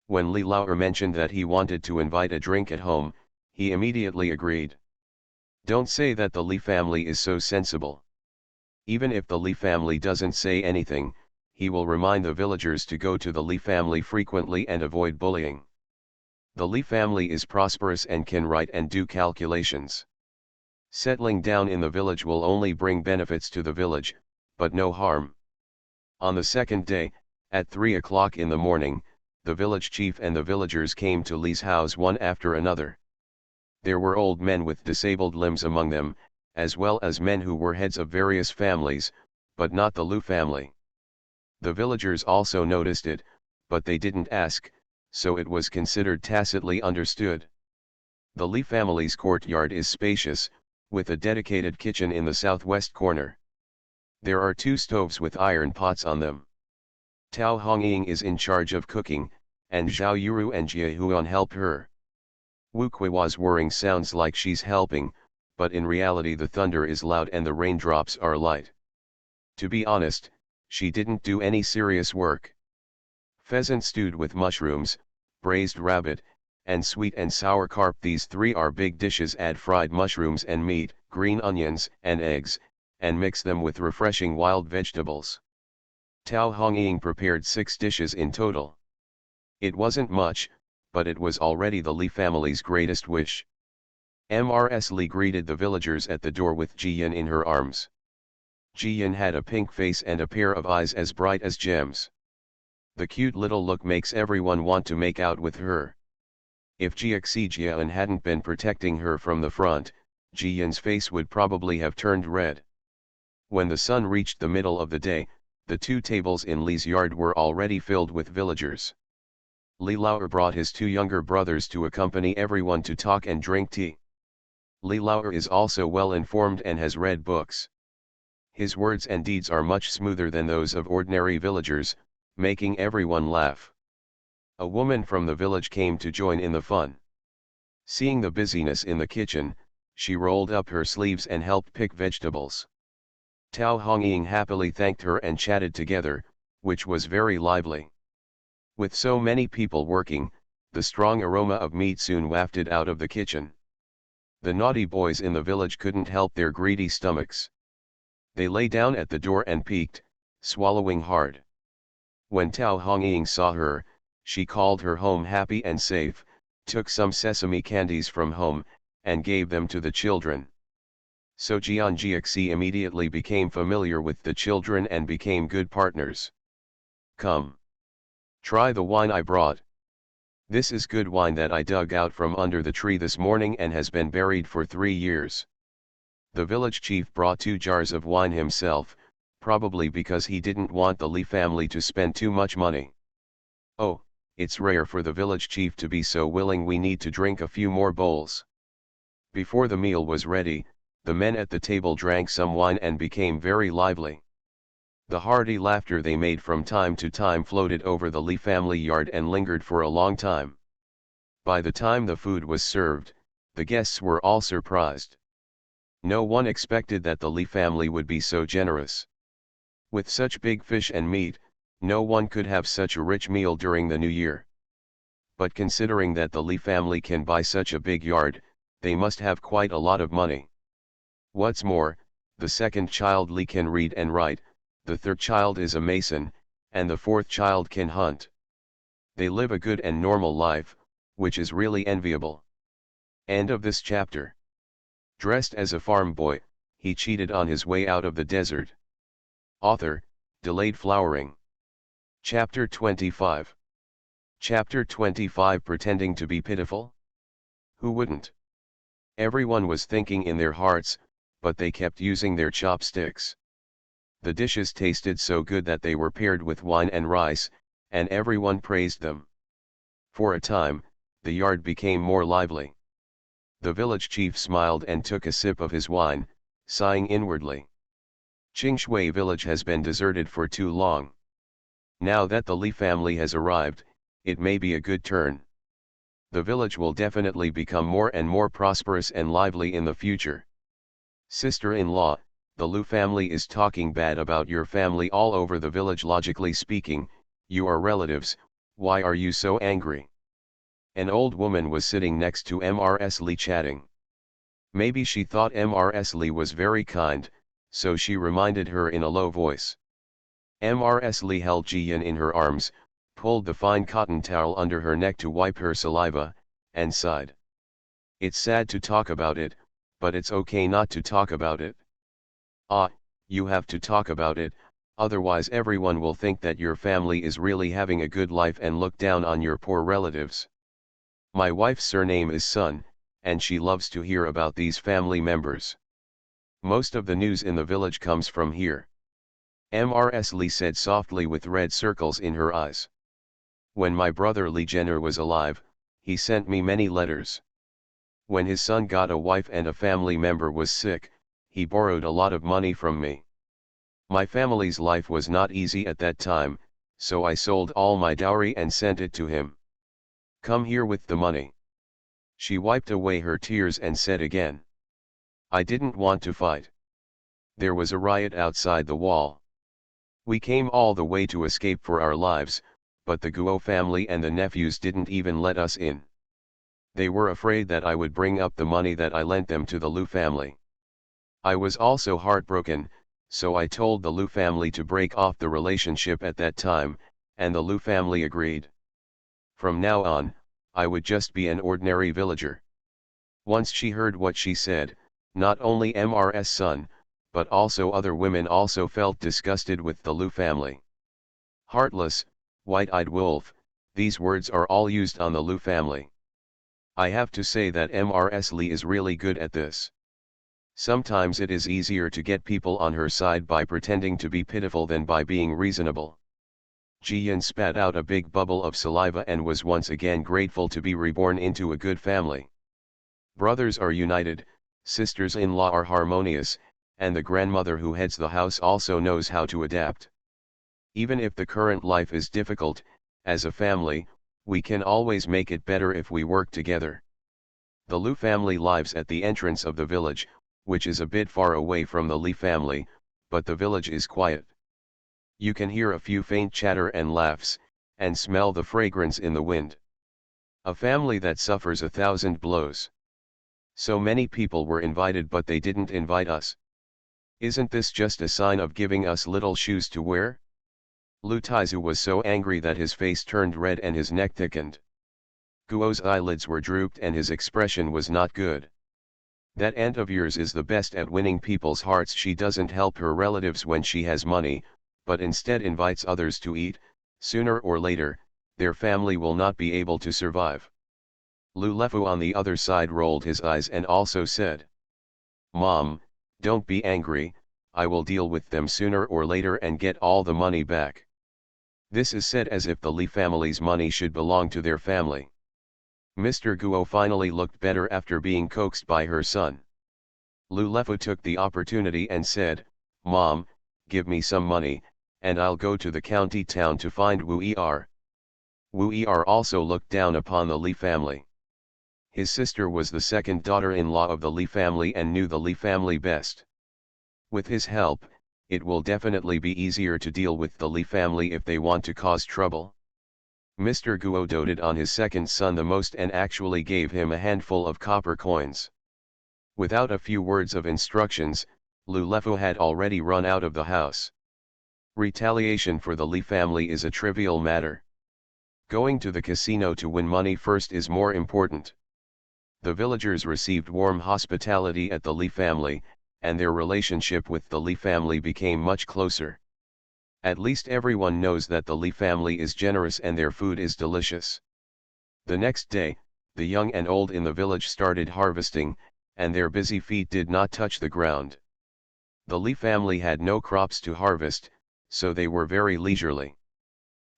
When Li Laoer mentioned that he wanted to invite a drink at home, he immediately agreed. Don't say that the Li family is so sensible. Even if the Li family doesn't say anything, he will remind the villagers to go to the Li family frequently and avoid bullying. The Li family is prosperous and can write and do calculations. Settling down in the village will only bring benefits to the village, but no harm. On the second day, at 3 o'clock in the morning, the village chief and the villagers came to Li's house one after another. There were old men with disabled limbs among them, as well as men who were heads of various families, but not the Lu family. The villagers also noticed it, but they didn't ask, so it was considered tacitly understood. The Li family's courtyard is spacious, with a dedicated kitchen in the southwest corner. There are 2 stoves with iron pots on them. Tao Hongying is in charge of cooking, and Zhao Yuru and Jia Huan help her. Wu Kuiwa's whirring sounds like she's helping, but in reality the thunder is loud and the raindrops are light. To be honest, she didn't do any serious work. Pheasant stewed with mushrooms, braised rabbit, and sweet and sour carp. These 3 are big dishes. Add fried mushrooms and meat, green onions and eggs, and mix them with refreshing wild vegetables. Tao Hongying prepared 6 dishes in total. It wasn't much, but it was already the Li family's greatest wish. Mrs. Li greeted the villagers at the door with Jiyan in her arms. Jiyan had a pink face and a pair of eyes as bright as gems. The cute little look makes everyone want to make out with her. If Jian hadn't been protecting her from the front, Jiyan's face would probably have turned red. When the sun reached the middle of the day, the 2 tables in Li's yard were already filled with villagers. Li Laoer brought his 2 younger brothers to accompany everyone to talk and drink tea. Li Laoer is also well informed and has read books. His words and deeds are much smoother than those of ordinary villagers, making everyone laugh. A woman from the village came to join in the fun. Seeing the busyness in the kitchen, she rolled up her sleeves and helped pick vegetables. Tao Hongying happily thanked her and chatted together, which was very lively. With so many people working, the strong aroma of meat soon wafted out of the kitchen. The naughty boys in the village couldn't help their greedy stomachs. They lay down at the door and peeked, swallowing hard. When Tao Hongying saw her, she called her home happy and safe, took some sesame candies from home, and gave them to the children. So Jian Jiaxi immediately became familiar with the children and became good partners. Come. Try the wine I brought. This is good wine that I dug out from under the tree this morning and has been buried for 3 years. The village chief brought 2 jars of wine himself, probably because he didn't want the Li family to spend too much money. Oh, it's rare for the village chief to be so willing. We need to drink a few more bowls. Before the meal was ready, the men at the table drank some wine and became very lively. The hearty laughter they made from time to time floated over the Li family yard and lingered for a long time. By the time the food was served, the guests were all surprised. No one expected that the Li family would be so generous. With such big fish and meat, no one could have such a rich meal during the new year. But considering that the Li family can buy such a big yard, they must have quite a lot of money. What's more, the second child Li can read and write, the third child is a mason, and the fourth child can hunt. They live a good and normal life, which is really enviable. End of this chapter. Dressed as a farm boy, he cheated on his way out of the desert. Author, Delayed Flowering. Chapter 25. Chapter 25. Pretending to be pitiful? Who wouldn't? Everyone was thinking in their hearts, but they kept using their chopsticks. The dishes tasted so good that they were paired with wine and rice, and everyone praised them. For a time, the yard became more lively. The village chief smiled and took a sip of his wine, sighing inwardly. Qingshui village has been deserted for too long. Now that the Li family has arrived, it may be a good turn. The village will definitely become more and more prosperous and lively in the future. Sister-in-law, the Lu family is talking bad about your family all over the village. Logically speaking, you are relatives, why are you so angry? An old woman was sitting next to Mrs. Lee chatting. Maybe she thought Mrs. Lee was very kind, so she reminded her in a low voice. Mrs. Lee held Jiyan in her arms, pulled the fine cotton towel under her neck to wipe her saliva, and sighed. It's sad to talk about it, but it's okay not to talk about it. Ah, you have to talk about it, otherwise everyone will think that your family is really having a good life and look down on your poor relatives. My wife's surname is Sun, and she loves to hear about these family members. Most of the news in the village comes from here. Mrs. Lee said softly with red circles in her eyes. When my brother Lee Jenner was alive, he sent me many letters. When his son got a wife and a family member was sick, he borrowed a lot of money from me. My family's life was not easy at that time, so I sold all my dowry and sent it to him. Come here with the money. She wiped away her tears and said again. I didn't want to fight. There was a riot outside the wall. We came all the way to escape for our lives, but the Guo family and the nephews didn't even let us in. They were afraid that I would bring up the money that I lent them to the Lu family. I was also heartbroken, so I told the Lu family to break off the relationship at that time, and the Lu family agreed. From now on, I would just be an ordinary villager. Once she heard what she said, not only Mrs. Sun, but also other women also felt disgusted with the Lu family. Heartless, white-eyed wolf, these words are all used on the Lu family. I have to say that Mrs. Lee is really good at this. Sometimes it is easier to get people on her side by pretending to be pitiful than by being reasonable. Jiyan spat out a big bubble of saliva and was once again grateful to be reborn into a good family. Brothers are united, sisters-in-law are harmonious, and the grandmother who heads the house also knows how to adapt. Even if the current life is difficult, as a family, we can always make it better if we work together. The Lu family lives at the entrance of the village, which is a bit far away from the Lee family, but the village is quiet. You can hear a few faint chatter and laughs, and smell the fragrance in the wind. A family that suffers 1,000 blows. So many people were invited but they didn't invite us. Isn't this just a sign of giving us little shoes to wear? Lu Taizu was so angry that his face turned red and his neck thickened. Guo's eyelids were drooped and his expression was not good. That aunt of yours is the best at winning people's hearts. She doesn't help her relatives when she has money, but instead invites others to eat. Sooner or later, their family will not be able to survive. Lu Lefu on the other side rolled his eyes and also said, Mom, don't be angry, I will deal with them sooner or later and get all the money back. This is said as if the Li family's money should belong to their family. Mr. Guo finally looked better after being coaxed by her son. Lu Lefu took the opportunity and said, Mom, give me some money, and I'll go to the county town to find Wu Er. Wu Er also looked down upon the Li family. His sister was the second daughter-in-law of the Li family and knew the Li family best. With his help, it will definitely be easier to deal with the Li family if they want to cause trouble. Mr. Guo doted on his second son the most and actually gave him a handful of copper coins. Without a few words of instructions, Lu Lefu had already run out of the house. Retaliation for the Li family is a trivial matter. Going to the casino to win money first is more important. The villagers received warm hospitality at the Li family, and their relationship with the Li family became much closer. At least everyone knows that the Li family is generous and their food is delicious. The next day, the young and old in the village started harvesting, and their busy feet did not touch the ground. The Li family had no crops to harvest, so they were very leisurely.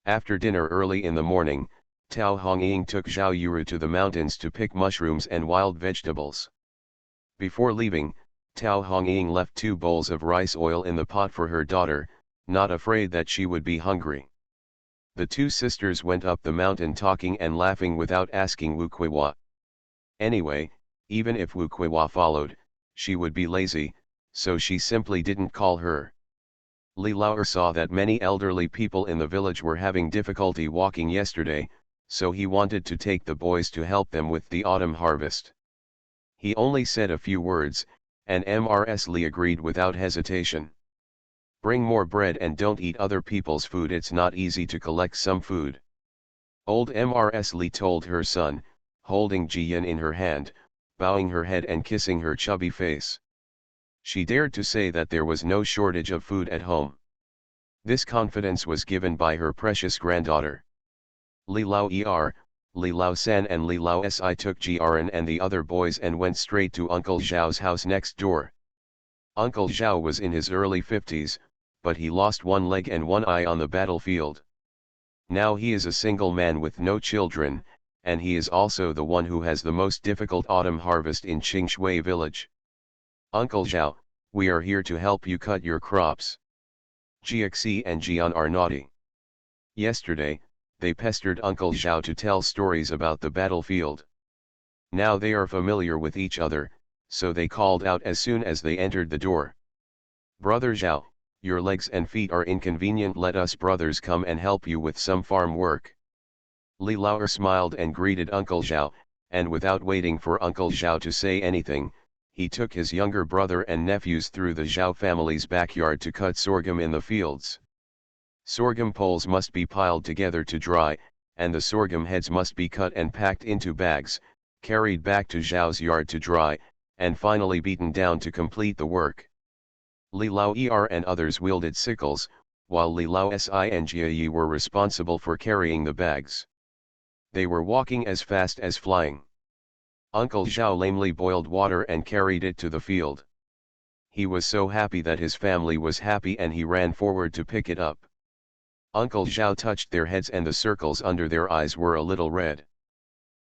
After dinner early in the morning, Tao Hongying took Zhao Yuru to the mountains to pick mushrooms and wild vegetables. Before leaving, Tao Hongying left 2 bowls of rice oil in the pot for her daughter, not afraid that she would be hungry. The 2 sisters went up the mountain talking and laughing without asking Wu Kuiwa. Anyway, even if Wu Kuiwa followed, she would be lazy, so she simply didn't call her. Li Lao saw that many elderly people in the village were having difficulty walking yesterday, so he wanted to take the boys to help them with the autumn harvest. He only said a few words, and Mrs. Li agreed without hesitation. Bring more bread and don't eat other people's food, it's not easy to collect some food. Old Mrs. Li told her son, holding Jian in her hand, bowing her head and kissing her chubby face. She dared to say that there was no shortage of food at home. This confidence was given by her precious granddaughter. Li Lao Li Lao San and Li Lao Si took Jian and the other boys and went straight to Uncle Zhao's house next door. Uncle Zhao was in his early 50s, but he lost one leg and one eye on the battlefield. Now he is a single man with no children, and he is also the one who has the most difficult autumn harvest in Qingshui village. Uncle Zhao, we are here to help you cut your crops. Jiaxi and Jian are naughty. Yesterday, they pestered Uncle Zhao to tell stories about the battlefield. Now they are familiar with each other, so they called out as soon as they entered the door. Brother Zhao, your legs and feet are inconvenient, let us brothers come and help you with some farm work. Li Lao smiled and greeted Uncle Zhao, and without waiting for Uncle Zhao to say anything, he took his younger brother and nephews through the Zhao family's backyard to cut sorghum in the fields. Sorghum poles must be piled together to dry, and the sorghum heads must be cut and packed into bags, carried back to Zhao's yard to dry, and finally beaten down to complete the work. Li Lao and others wielded sickles, while Li Lao Si and Jia Yi were responsible for carrying the bags. They were walking as fast as flying. Uncle Zhao lamely boiled water and carried it to the field. He was so happy that his family was happy and he ran forward to pick it up. Uncle Zhao touched their heads and the circles under their eyes were a little red.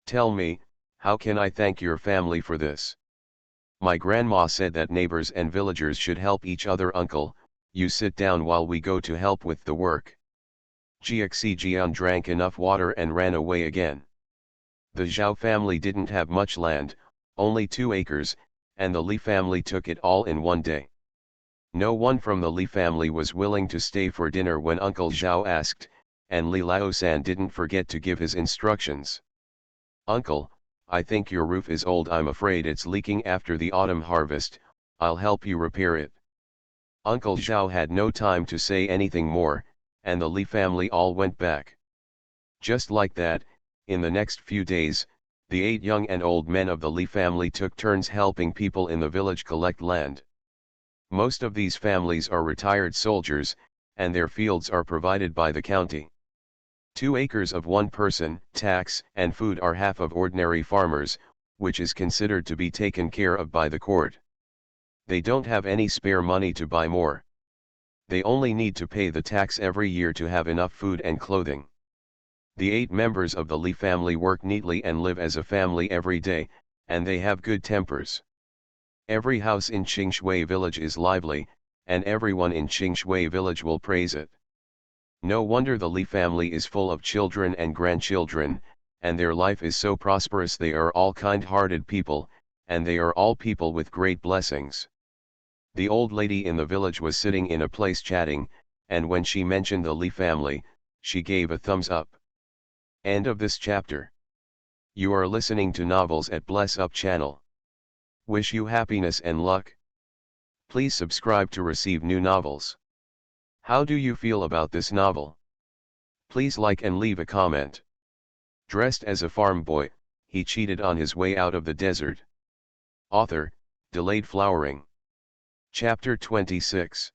Tell me, how can I thank your family for this? My grandma said that neighbors and villagers should help each other. Uncle, you sit down while we go to help with the work. Jiaxi Jian drank enough water and ran away again. The Zhao family didn't have much land, only 2 acres, and the Li family took it all in one day. No one from the Li family was willing to stay for dinner when Uncle Zhao asked, and Li Lao-san didn't forget to give his instructions. Uncle, I think your roof is old, I'm afraid it's leaking after the autumn harvest, I'll help you repair it. Uncle Zhao had no time to say anything more, and the Li family all went back. Just like that, in the next few days, the 8 young and old men of the Li family took turns helping people in the village collect land. Most of these families are retired soldiers, and their fields are provided by the county. 2 acres of one person, tax, and food are half of ordinary farmers, which is considered to be taken care of by the court. They don't have any spare money to buy more. They only need to pay the tax every year to have enough food and clothing. The 8 members of the Li family work neatly and live as a family every day, and they have good tempers. Every house in Qingshui village is lively, and everyone in Qingshui village will praise it. No wonder the Li family is full of children and grandchildren, and their life is so prosperous. They are all kind-hearted people, and they are all people with great blessings. The old lady in the village was sitting in a place chatting, and when she mentioned the Li family, she gave a thumbs up. End of this chapter. You are listening to Novels at Bless Up channel. Wish you happiness and luck. Please subscribe to receive new novels. How do you feel about this novel? Please like and leave a comment. Dressed as a farm boy, he cheated on his way out of the desert. Author, Delayed Flowering. Chapter 26.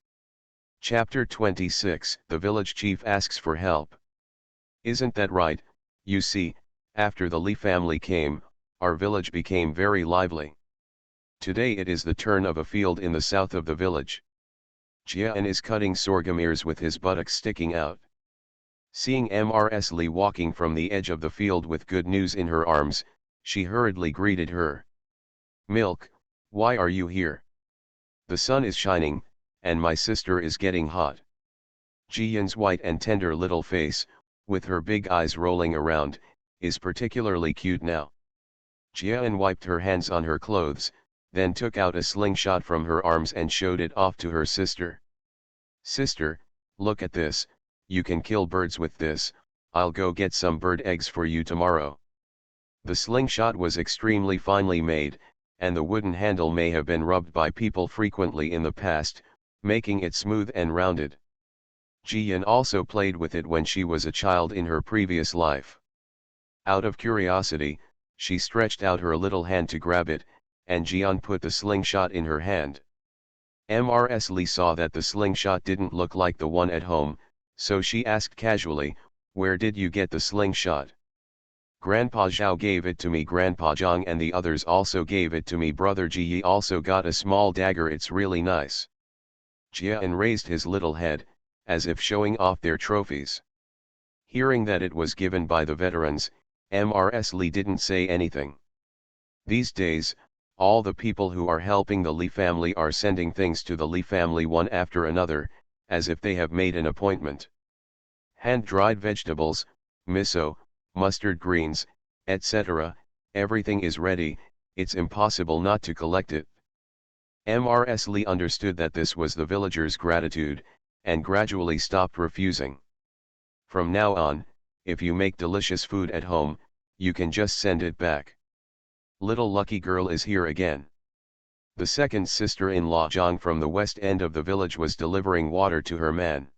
Chapter 26. The village chief asks for help. Isn't that right? You see, after the Li family came, our village became very lively. Today it is the turn of a field in the south of the village. Jian is cutting sorghum ears with his buttocks sticking out. Seeing Mrs. Li walking from the edge of the field with good news in her arms, she hurriedly greeted her. Milk, why are you here? The sun is shining, and my sister is getting hot. Jian's white and tender little face, with her big eyes rolling around, is particularly cute now. Jian wiped her hands on her clothes, then took out a slingshot from her arms and showed it off to her sister. "Sister, look at this, you can kill birds with this, I'll go get some bird eggs for you tomorrow." The slingshot was extremely finely made, and the wooden handle may have been rubbed by people frequently in the past, making it smooth and rounded. Jian also played with it when she was a child in her previous life. Out of curiosity, she stretched out her little hand to grab it, and Jian put the slingshot in her hand. Mrs. Lee saw that the slingshot didn't look like the one at home, so she asked casually, "Where did you get the slingshot?" "Grandpa Zhao gave it to me, Grandpa Zhang, and the others also gave it to me. Brother Ji also got a small dagger, it's really nice." Jian raised his little head, as if showing off their trophies. Hearing that it was given by the veterans, Mrs. Lee didn't say anything. These days, all the people who are helping the Lee family are sending things to the Lee family one after another, as if they have made an appointment. Hand-dried vegetables, miso, mustard greens, etc., everything is ready, it's impossible not to collect it. Mrs. Lee understood that this was the villagers' gratitude, and gradually stopped refusing. From now on, if you make delicious food at home, you can just send it back. Little lucky girl is here again. The second sister-in-law Zhang from the west end of the village was delivering water to her man.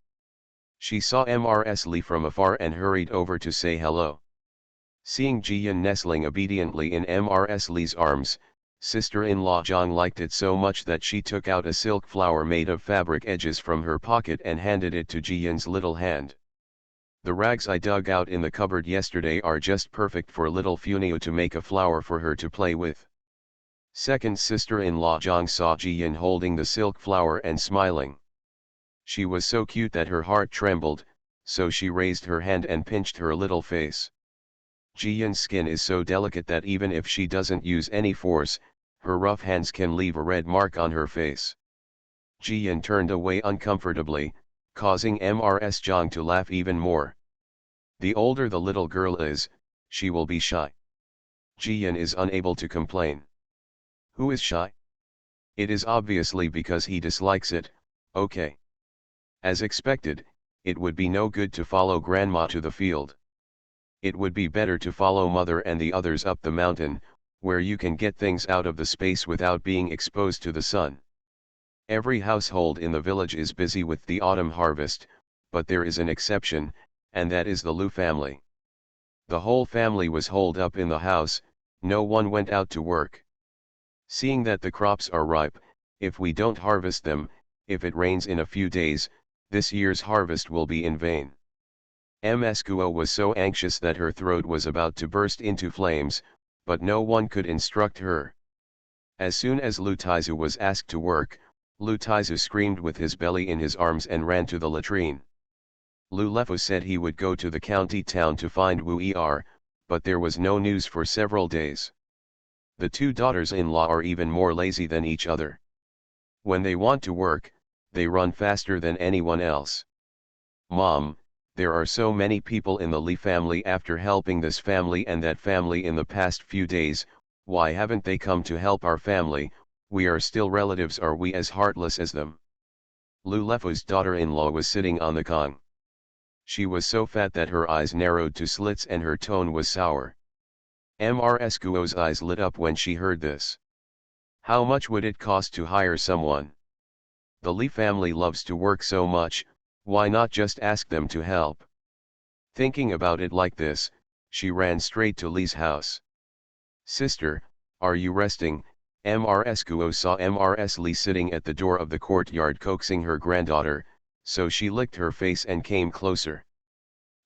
She saw Mrs. Lee from afar and hurried over to say hello. Seeing Jian nestling obediently in Mrs. Lee's arms, sister-in-law Zhang liked it so much that she took out a silk flower made of fabric edges from her pocket and handed it to Jian's little hand. "The rags I dug out in the cupboard yesterday are just perfect for little Funio to make a flower for her to play with." Second sister-in-law Zhang saw Jian holding the silk flower and smiling. She was so cute that her heart trembled, so she raised her hand and pinched her little face. Jian's skin is so delicate that even if she doesn't use any force, her rough hands can leave a red mark on her face. Jian turned away uncomfortably, causing Mrs. Zhang to laugh even more. The older the little girl is, she will be shy. Jian is unable to complain. Who is shy? It is obviously because he dislikes it, okay. As expected, it would be no good to follow grandma to the field. It would be better to follow mother and the others up the mountain, where you can get things out of the space without being exposed to the sun. Every household in the village is busy with the autumn harvest, but there is an exception, and that is the Lu family. The whole family was holed up in the house, no one went out to work. Seeing that the crops are ripe, if we don't harvest them, if it rains in a few days, this year's harvest will be in vain. Ms. Guo was so anxious that her throat was about to burst into flames, but no one could instruct her. As soon as Lu Taizu was asked to work, Lu Taizu screamed with his belly in his arms and ran to the latrine. Lu Lefu said he would go to the county town to find Wu Er, but there was no news for several days. The two daughters-in-law are even more lazy than each other. When they want to work, they run faster than anyone else. "Mom, there are so many people in the Li family after helping this family and that family in the past few days, why haven't they come to help our family? We are still relatives, are we as heartless as them?" Lu Lefu's daughter-in-law was sitting on the kong. She was so fat that her eyes narrowed to slits and her tone was sour. Mrs. Guo's eyes lit up when she heard this. How much would it cost to hire someone? The Li family loves to work so much, why not just ask them to help? Thinking about it like this, she ran straight to Li's house. "Sister, are you resting?" Mrs. Guo saw Mrs. Li sitting at the door of the courtyard coaxing her granddaughter, so she licked her face and came closer.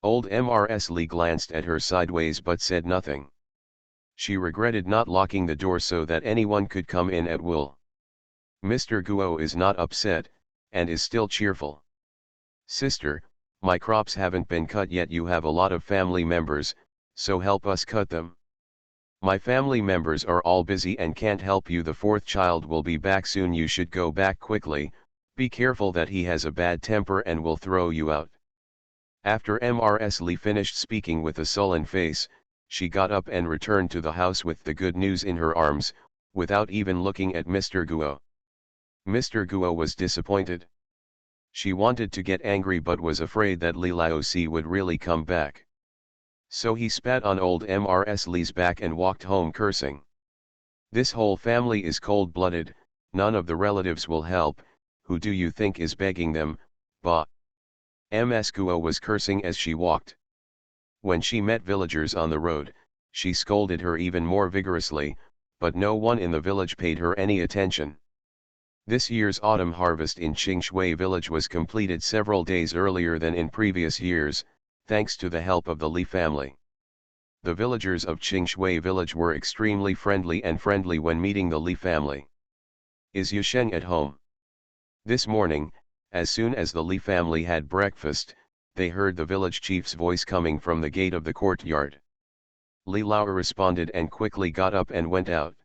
Old Mrs. Li glanced at her sideways but said nothing. She regretted not locking the door so that anyone could come in at will. Mr. Guo is not upset, and is still cheerful. "Sister, my crops haven't been cut yet. You have a lot of family members, so help us cut them." "My family members are all busy and can't help you. The fourth child will be back soon. You should go back quickly, be careful that he has a bad temper and will throw you out." After Mrs. Li finished speaking with a sullen face, she got up and returned to the house with the good news in her arms, without even looking at Mr. Guo. Mr. Guo was disappointed. She wanted to get angry but was afraid that Li Laozi would really come back. So he spat on old Mrs. Li's back and walked home cursing. This whole family is cold-blooded, none of the relatives will help, who do you think is begging them, bah. Ms. Guo was cursing as she walked. When she met villagers on the road, she scolded her even more vigorously, but no one in the village paid her any attention. This year's autumn harvest in Qingshui village was completed several days earlier than in previous years, thanks to the help of the Li family. The villagers of Qingshui village were extremely friendly when meeting the Li family. Is Yusheng at home? This morning, as soon as the Li family had breakfast, they heard the village chief's voice coming from the gate of the courtyard. Li Lao responded and quickly got up and went out.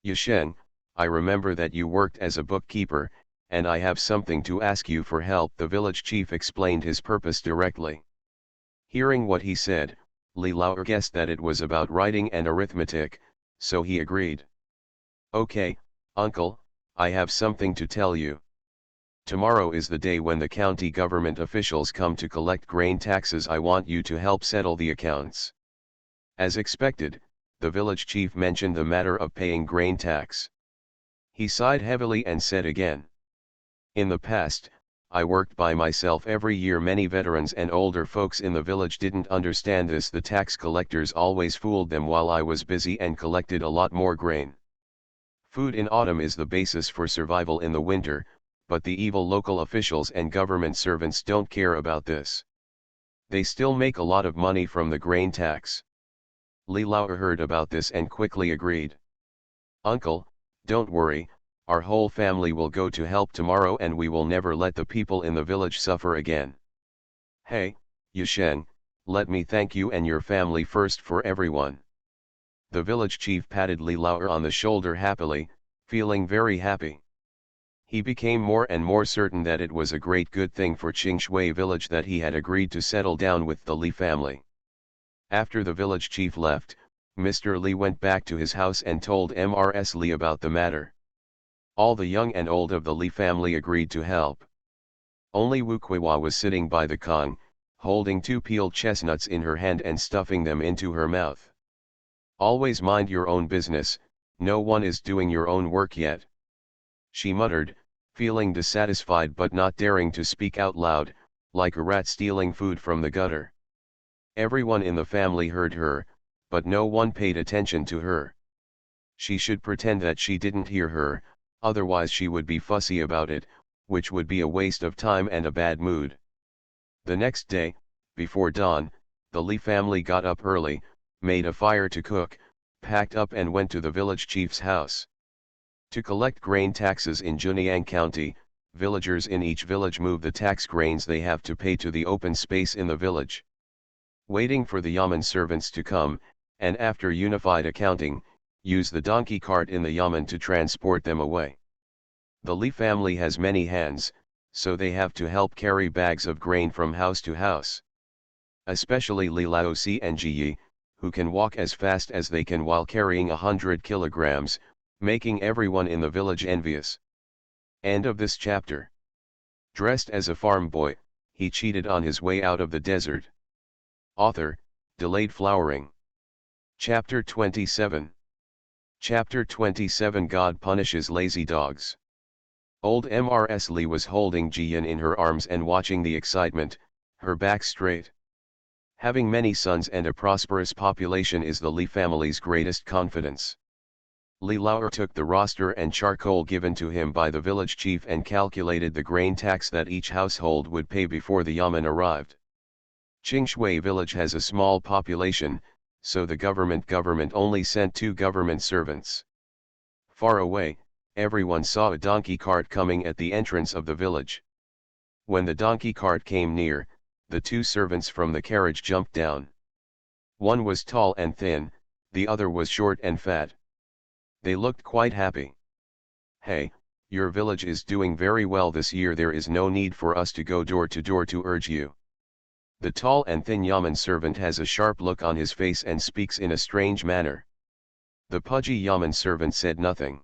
Yusheng, I remember that you worked as a bookkeeper, and I have something to ask you for help. The village chief explained his purpose directly. Hearing what he said, Li Lao guessed that it was about writing and arithmetic, so he agreed. Okay, uncle, I have something to tell you. Tomorrow is the day when the county government officials come to collect grain taxes. I want you to help settle the accounts. As expected, the village chief mentioned the matter of paying grain tax. He sighed heavily and said again. In the past, I worked by myself every year. Many veterans and older folks in the village didn't understand this. The tax collectors always fooled them while I was busy and collected a lot more grain. Food in autumn is the basis for survival in the winter, but the evil local officials and government servants don't care about this. They still make a lot of money from the grain tax. Li Lao heard about this and quickly agreed. Uncle, don't worry, our whole family will go to help tomorrow and we will never let the people in the village suffer again. Hey, Yusheng, let me thank you and your family first for everyone. The village chief patted Li Lao on the shoulder happily, feeling very happy. He became more and more certain that it was a great good thing for Qingshui village that he had agreed to settle down with the Li family. After the village chief left, Mr. Li went back to his house and told Mrs. Li about the matter. All the young and old of the Li family agreed to help. Only Wu Kuiwa was sitting by the Kong, holding 2 peeled chestnuts in her hand and stuffing them into her mouth. Always mind your own business, no one is doing your own work yet. She muttered, feeling dissatisfied but not daring to speak out loud, like a rat stealing food from the gutter. Everyone in the family heard her, but no one paid attention to her. She should pretend that she didn't hear her, otherwise she would be fussy about it, which would be a waste of time and a bad mood. The next day, before dawn, the Li family got up early, made a fire to cook, packed up and went to the village chief's house. To collect grain taxes in Junyang County, villagers in each village move the tax grains they have to pay to the open space in the village. Waiting for the yamen servants to come, and after unified accounting, use the donkey cart in the yamen to transport them away. The Li family has many hands, so they have to help carry bags of grain from house to house. Especially Li Laozi and Ji Yi, who can walk as fast as they can while carrying 100 kilograms, making everyone in the village envious. End of this chapter. Dressed as a farm boy, he cheated on his way out of the desert. Author, Delayed Flowering. Chapter 27. Chapter 27. God punishes lazy dogs. Old Mrs. Li was holding Jiyan in her arms and watching the excitement, her back straight. Having many sons and a prosperous population is the Li family's greatest confidence. Li Lao took the roster and charcoal given to him by the village chief and calculated the grain tax that each household would pay before the yamen arrived. Qingshui village has a small population, so the government only sent 2 government servants. Far away, everyone saw a donkey cart coming at the entrance of the village. When the donkey cart came near, the 2 servants from the carriage jumped down. One was tall and thin, the other was short and fat. They looked quite happy. Hey, your village is doing very well this year. There is no need for us to go door to door to urge you. The tall and thin yamen servant has a sharp look on his face and speaks in a strange manner. The pudgy Yaman servant said nothing.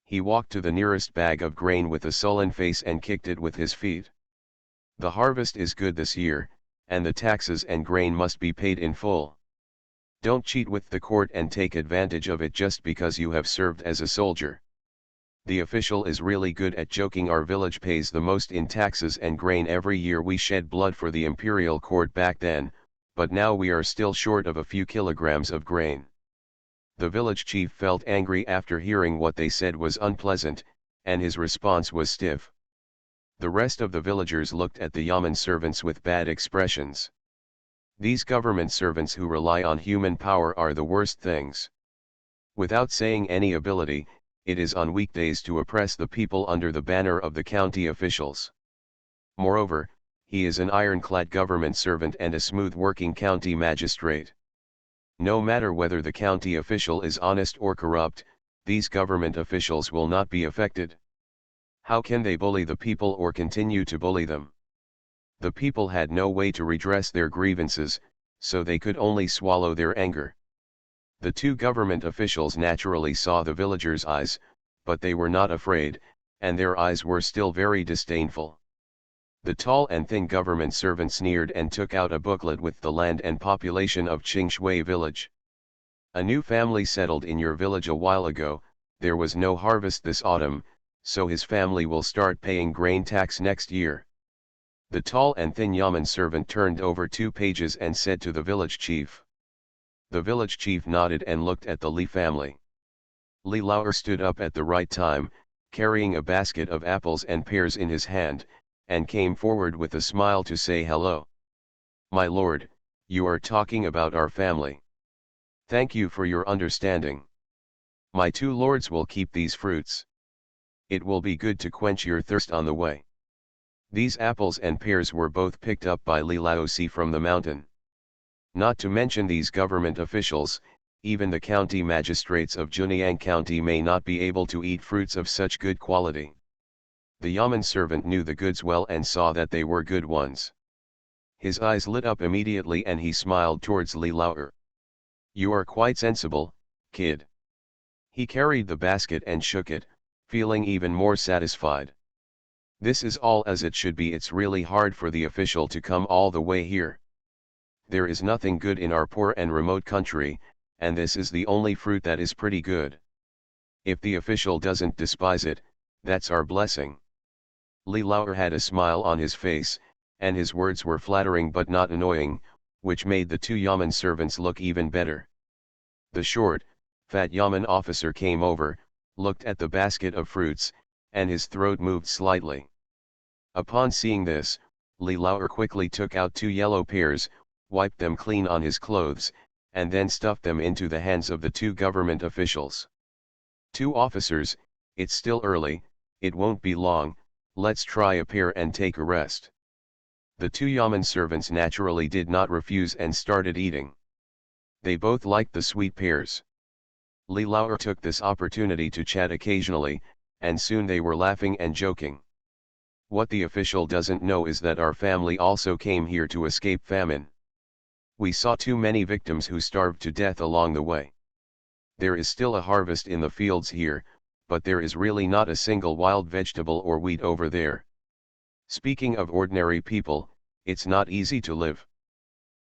He walked to the nearest bag of grain with a sullen face and kicked it with his feet. The harvest is good this year, and the taxes and grain must be paid in full. Don't cheat with the court and take advantage of it just because you have served as a soldier. The official is really good at joking. Our village pays the most in taxes and grain every year. We shed blood for the imperial court back then, but now we are still short of a few kilograms of grain. The village chief felt angry after hearing what they said was unpleasant, and his response was stiff. The rest of the villagers looked at the Yaman servants with bad expressions. These government servants who rely on human power are the worst things. Without saying any ability, it is on weekdays to oppress the people under the banner of the county officials. Moreover, he is an ironclad government servant and a smooth-working county magistrate. No matter whether the county official is honest or corrupt, these government officials will not be affected. How can they bully the people or continue to bully them? The people had no way to redress their grievances, so they could only swallow their anger. The two government officials naturally saw the villagers' eyes, but they were not afraid, and their eyes were still very disdainful. The tall and thin government servant sneered and took out a booklet with the land and population of Qingshui village. A new family settled in your village a while ago. There was no harvest this autumn, so his family will start paying grain tax next year. The tall and thin Yaman servant turned over 2 pages and said to the village chief. The village chief nodded and looked at the Li family. Li Lauer stood up at the right time, carrying a basket of apples and pears in his hand, and came forward with a smile to say hello. My lord, you are talking about our family. Thank you for your understanding. My 2 lords will keep these fruits. It will be good to quench your thirst on the way. These apples and pears were both picked up by Li Laosi from the mountain. Not to mention these government officials, even the county magistrates of Junyang County may not be able to eat fruits of such good quality. The Yaman servant knew the goods well and saw that they were good ones. His eyes lit up immediately and he smiled towards Li Lauer. You are quite sensible, kid. He carried the basket and shook it, feeling even more satisfied. This is all as it should be. It's really hard for the official to come all the way here. There is nothing good in our poor and remote country, and this is the only fruit that is pretty good. If the official doesn't despise it, that's our blessing. Li Lauer had a smile on his face, and his words were flattering but not annoying, which made the 2 Yaman servants look even better. The short, fat Yaman officer came over, looked at the basket of fruits, and his throat moved slightly. Upon seeing this, Li Lauer quickly took out 2 yellow pears, wiped them clean on his clothes, and then stuffed them into the hands of the 2 government officials. 2 officers, it's still early, it won't be long, let's try a pear and take a rest. The 2 Yaman servants naturally did not refuse and started eating. They both liked the sweet pears. Li Lauer took this opportunity to chat occasionally, and soon they were laughing and joking. What the official doesn't know is that our family also came here to escape famine. We saw too many victims who starved to death along the way. There is still a harvest in the fields here, but there is really not a single wild vegetable or wheat over there. Speaking of ordinary people, it's not easy to live.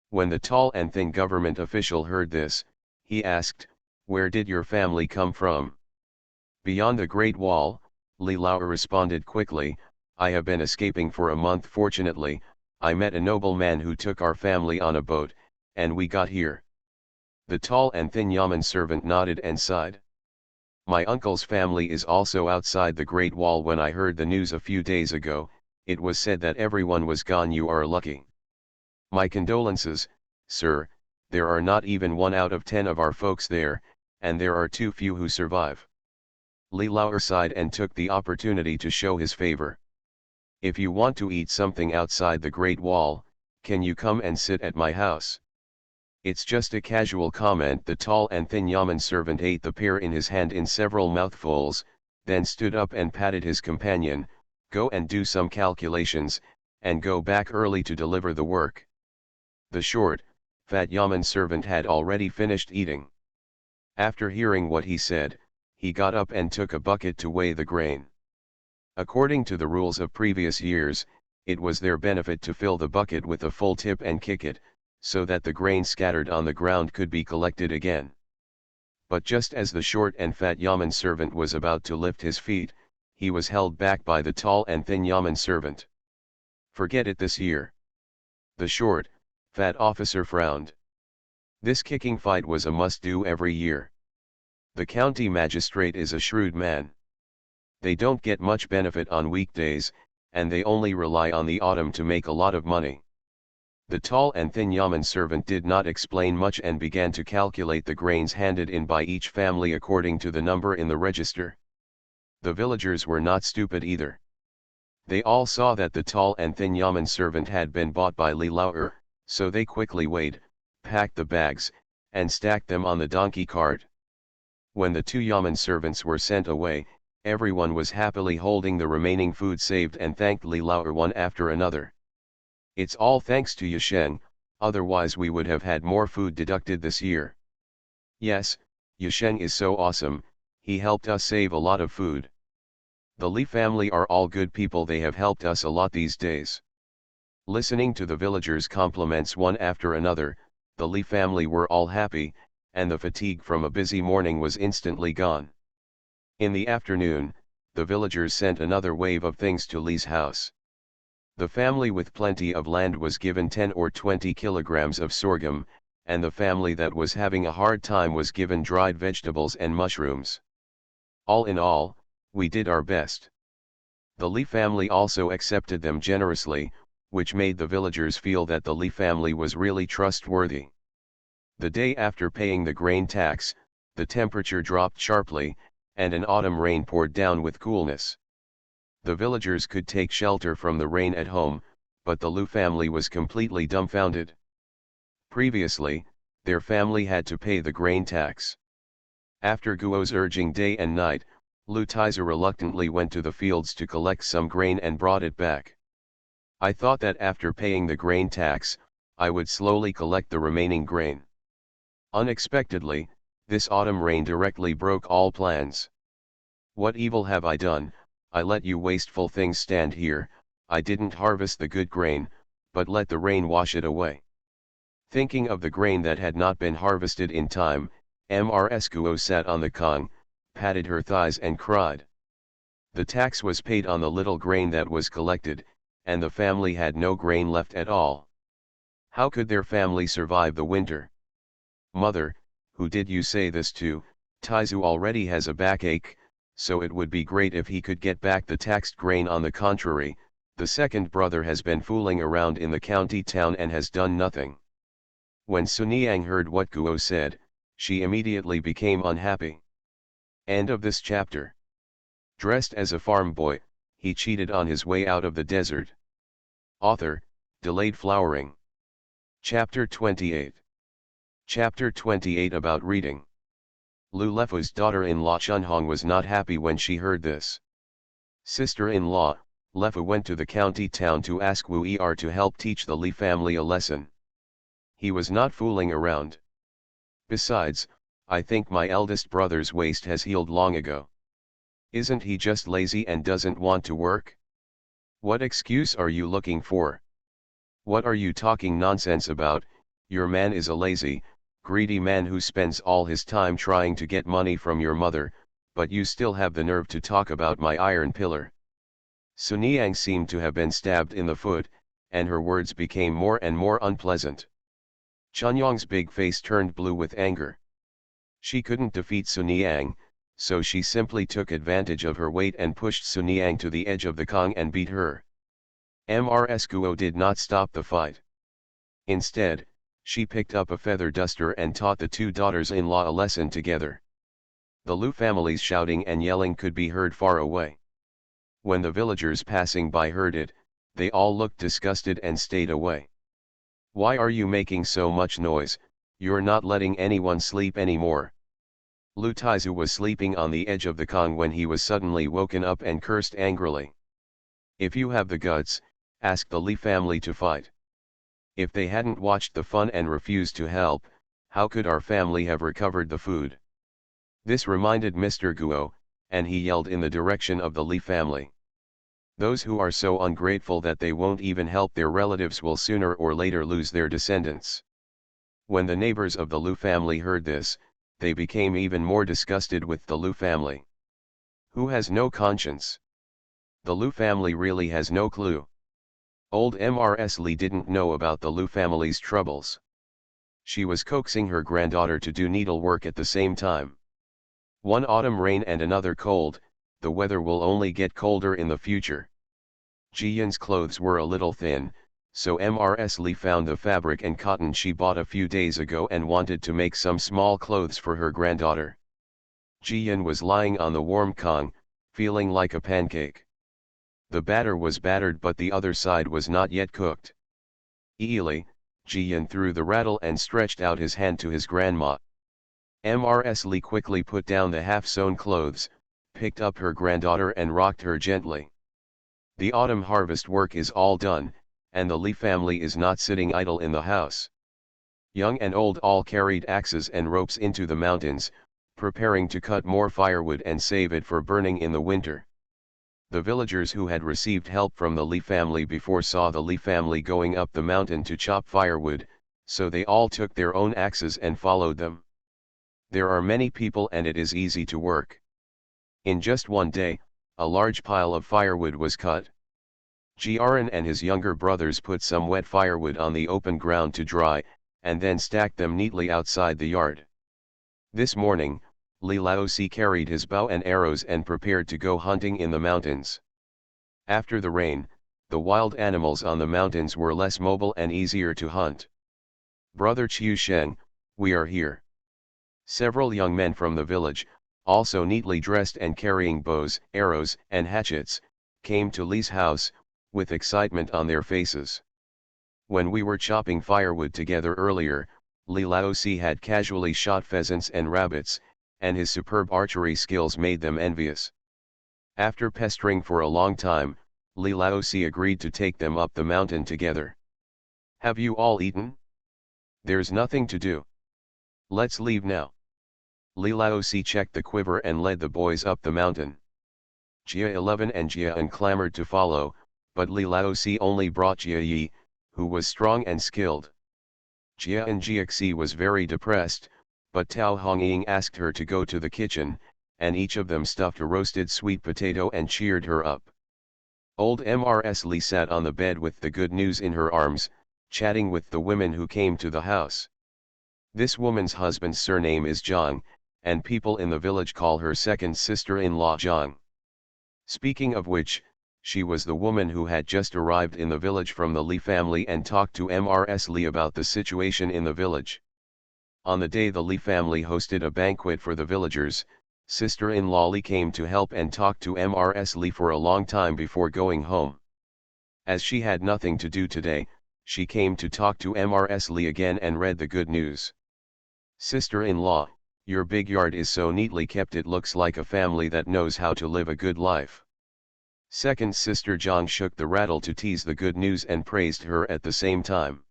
When the tall and thin government official heard this, he asked, where did your family come from? Beyond the Great Wall, Li Lauer responded quickly, I have been escaping for a month. Fortunately, I met a nobleman who took our family on a boat, and we got here. The tall and thin Yaman servant nodded and sighed. My uncle's family is also outside the Great Wall. When I heard the news a few days ago, it was said that everyone was gone. You are lucky. My condolences, sir, there are not even 1 out of 10 of our folks there, and there are too few who survive. Li Lauer sighed and took the opportunity to show his favor. If you want to eat something outside the Great Wall, can you come and sit at my house? It's just a casual comment. The tall and thin Yaman servant ate the pear in his hand in several mouthfuls, then stood up and patted his companion, go and do some calculations, and go back early to deliver the work. The short, fat Yaman servant had already finished eating. After hearing what he said, he got up and took a bucket to weigh the grain. According to the rules of previous years, it was their benefit to fill the bucket with a full tip and kick it, so that the grain scattered on the ground could be collected again. But just as the short and fat yeoman servant was about to lift his feet, he was held back by the tall and thin yeoman servant. "Forget it this year." The short, fat officer frowned. This kicking fight was a must-do every year. The county magistrate is a shrewd man. They don't get much benefit on weekdays, and they only rely on the autumn to make a lot of money. The tall and thin yeoman servant did not explain much and began to calculate the grains handed in by each family according to the number in the register. The villagers were not stupid either. They all saw that the tall and thin yeoman servant had been bought by Li Lauer, so they quickly weighed, packed the bags, and stacked them on the donkey cart. When the two yeoman servants were sent away, everyone was happily holding the remaining food saved and thanked Li Lauer one after another. "It's all thanks to Yasheng, otherwise we would have had more food deducted this year. Yes, Yasheng is so awesome, he helped us save a lot of food. The Li family are all good people, they have helped us a lot these days." Listening to the villagers' compliments one after another, the Li family were all happy, and the fatigue from a busy morning was instantly gone. In the afternoon, the villagers sent another wave of things to Li's house. The family with plenty of land was given 10 or 20 kilograms of sorghum, and the family that was having a hard time was given dried vegetables and mushrooms. All in all, we did our best. The Li family also accepted them generously, which made the villagers feel that the Li family was really trustworthy. The day after paying the grain tax, the temperature dropped sharply, and an autumn rain poured down with coolness. The villagers could take shelter from the rain at home, but the Lu family was completely dumbfounded. Previously, their family had to pay the grain tax. After Guo's urging day and night, Lu Taizu reluctantly went to the fields to collect some grain and brought it back. "I thought that after paying the grain tax, I would slowly collect the remaining grain. Unexpectedly, this autumn rain directly broke all plans. What evil have I done? I let you wasteful things stand here. I didn't harvest the good grain, but let the rain wash it away." Thinking of the grain that had not been harvested in time, Mrs. Guo sat on the kong, patted her thighs and cried. The tax was paid on the little grain that was collected, and the family had no grain left at all. How could their family survive the winter? "Mother, who did you say this to? Taizu already has a backache, so it would be great if he could get back the taxed grain. On the contrary, the second brother has been fooling around in the county town and has done nothing." When Suniang heard what Guo said, she immediately became unhappy. End of this chapter. Dressed as a farm boy, he cheated on his way out of the desert. Author, Delayed Flowering. Chapter 28. Chapter 28 about reading. Lu Lefu's daughter-in-law Chunhong was not happy when she heard this. Sister-in-law, Lefu went to the county town to ask Wu Er to help teach the Li family a lesson. He was not fooling around. Besides, I think my eldest brother's waist has healed long ago. Isn't he just lazy and doesn't want to work? What excuse are you looking for? What are you talking nonsense about? Your man is a lazy, greedy man who spends all his time trying to get money from your mother, but you still have the nerve to talk about my iron pillar. Suniang seemed to have been stabbed in the foot, and her words became more and more unpleasant. Chunyang's big face turned blue with anger. She couldn't defeat Suniang, so she simply took advantage of her weight and pushed Suniang to the edge of the kong and beat her. Mrs. Guo did not stop the fight. Instead, she picked up a feather duster and taught the two daughters-in-law a lesson together. The Lu family's shouting and yelling could be heard far away. When the villagers passing by heard it, they all looked disgusted and stayed away. "Why are you making so much noise? You're not letting anyone sleep anymore." Lu Taizu was sleeping on the edge of the kong when he was suddenly woken up and cursed angrily. "If you have the guts, ask the Li family to fight. If they hadn't watched the fun and refused to help, how could our family have recovered the food?" This reminded Mr. Guo, and he yelled in the direction of the Li family. Those who are so ungrateful that they won't even help their relatives will sooner or later lose their descendants. When the neighbors of the Lu family heard this, they became even more disgusted with the Lu family. Who has no conscience? The Lu family really has no clue. Old Mrs. Li didn't know about the Lu family's troubles. She was coaxing her granddaughter to do needlework at the same time. One autumn rain and another cold, the weather will only get colder in the future. Jiyan's clothes were a little thin, so Mrs. Li found the fabric and cotton she bought a few days ago and wanted to make some small clothes for her granddaughter. Jiyan was lying on the warm kong, feeling like a pancake. The batter was battered but the other side was not yet cooked. Easily, Jiyan threw the rattle and stretched out his hand to his grandma. Mrs. Li quickly put down the half-sewn clothes, picked up her granddaughter and rocked her gently. The autumn harvest work is all done, and the Li family is not sitting idle in the house. Young and old all carried axes and ropes into the mountains, preparing to cut more firewood and save it for burning in the winter. The villagers who had received help from the Li family before saw the Li family going up the mountain to chop firewood, so they all took their own axes and followed them. There are many people and it is easy to work. In just one day, a large pile of firewood was cut. Jiaran and his younger brothers put some wet firewood on the open ground to dry, and then stacked them neatly outside the yard. This morning, Li Laosi carried his bow and arrows and prepared to go hunting in the mountains. After the rain, the wild animals on the mountains were less mobile and easier to hunt. Brother Chiu Sheng, we are here. Several young men from the village, also neatly dressed and carrying bows, arrows, and hatchets, came to Li's house, with excitement on their faces. When we were chopping firewood together earlier, Li Laosi had casually shot pheasants and rabbits, and his superb archery skills made them envious. After pestering for a long time, Li Laosi agreed to take them up the mountain together. Have you all eaten? There's nothing to do. Let's leave now. Li Laosi checked the quiver and led the boys up the mountain. Jia 11 and Jia An clamored to follow, but Li Laosi only brought Jia Yi, who was strong and skilled. Jia An Jiaxi was very depressed, but Tao Hongying asked her to go to the kitchen, and each of them stuffed a roasted sweet potato and cheered her up. Old Mrs. Li sat on the bed with the good news in her arms, chatting with the women who came to the house. This woman's husband's surname is Zhang, and people in the village call her second sister-in-law Zhang. Speaking of which, she was the woman who had just arrived in the village from the Li family and talked to Mrs. Li about the situation in the village. On the day the Li family hosted a banquet for the villagers, sister-in-law Li came to help and talked to Mrs. Li for a long time before going home. As she had nothing to do today, she came to talk to Mrs. Li again and read the good news. Sister-in-law, your big yard is so neatly kept it looks like a family that knows how to live a good life. Second sister Zhang shook the rattle to tease the good news and praised her at the same time.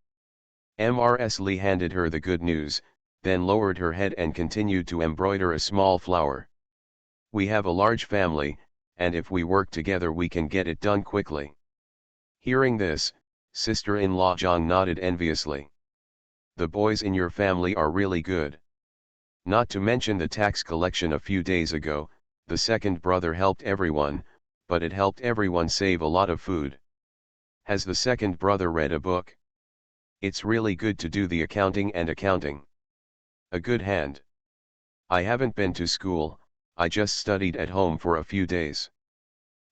Mrs. Li handed her the good news, then lowered her head and continued to embroider a small flower. We have a large family, and if we work together we can get it done quickly. Hearing this, sister-in-law Zhang nodded enviously. The boys in your family are really good. Not to mention the tax collection a few days ago, the second brother helped everyone, but it helped everyone save a lot of food. Has the second brother read a book? It's really good to do the accounting and accounting. A good hand. I haven't been to school, I just studied at home for a few days.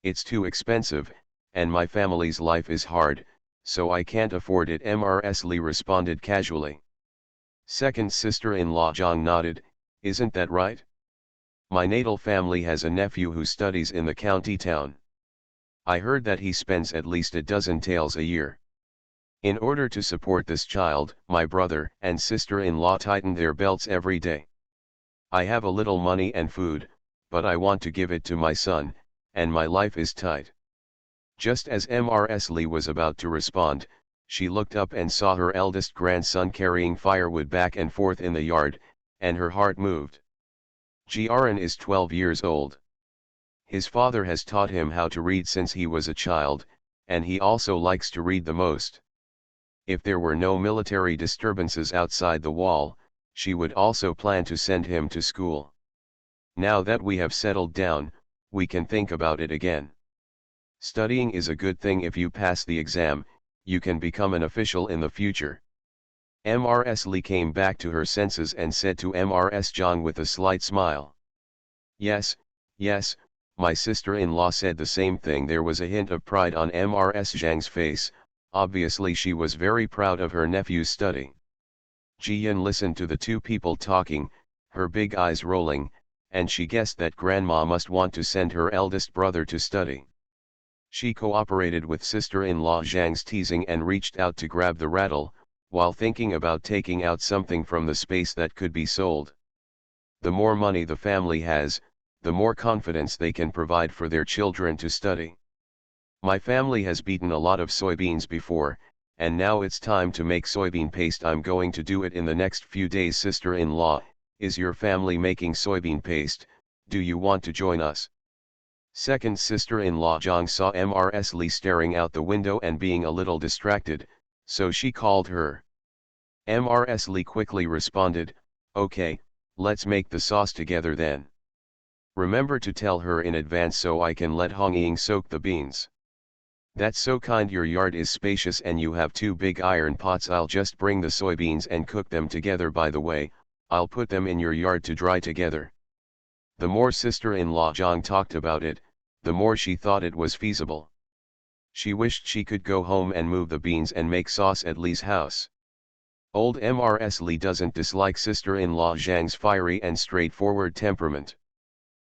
It's too expensive, and my family's life is hard, so I can't afford it. Mrs. Li responded casually. Second sister-in-law Zhang nodded, isn't that right? My natal family has a nephew who studies in the county town. I heard that he spends at least a dozen taels a year. In order to support this child, my brother and sister-in-law tighten their belts every day. I have a little money and food, but I want to give it to my son, and my life is tight. Just as Mrs. Li was about to respond, she looked up and saw her eldest grandson carrying firewood back and forth in the yard, and her heart moved. Jiaran is 12 years old. His father has taught him how to read since he was a child, and he also likes to read the most. If there were no military disturbances outside the wall, she would also plan to send him to school. Now that we have settled down, we can think about it again. Studying is a good thing. If you pass the exam, you can become an official in the future. Mrs. Lee came back to her senses and said to Mrs. Zhang with a slight smile. Yes, yes, my sister-in-law said the same thing. There was a hint of pride on Mrs. Zhang's face. Obviously she was very proud of her nephew's study. Jiyan listened to the two people talking, her big eyes rolling, and she guessed that grandma must want to send her eldest brother to study. She cooperated with sister-in-law Zhang's teasing and reached out to grab the rattle, while thinking about taking out something from the space that could be sold. The more money the family has, the more confidence they can provide for their children to study. My family has beaten a lot of soybeans before, and now it's time to make soybean paste. I'm going to do it in the next few days. Sister-in-law, is your family making soybean paste? Do you want to join us? Second sister-in-law Zhang saw Mrs. Lee staring out the window and being a little distracted, so she called her. Mrs. Lee quickly responded, okay, let's make the sauce together then. Remember to tell her in advance so I can let Hongying soak the beans. That's so kind. Your yard is spacious and you have 2 big iron pots. I'll just bring the soybeans and cook them together. By the way, I'll put them in your yard to dry together. The more sister-in-law Zhang talked about it, the more she thought it was feasible. She wished she could go home and move the beans and make sauce at Li's house. Old Mrs. Lee doesn't dislike sister-in-law Zhang's fiery and straightforward temperament.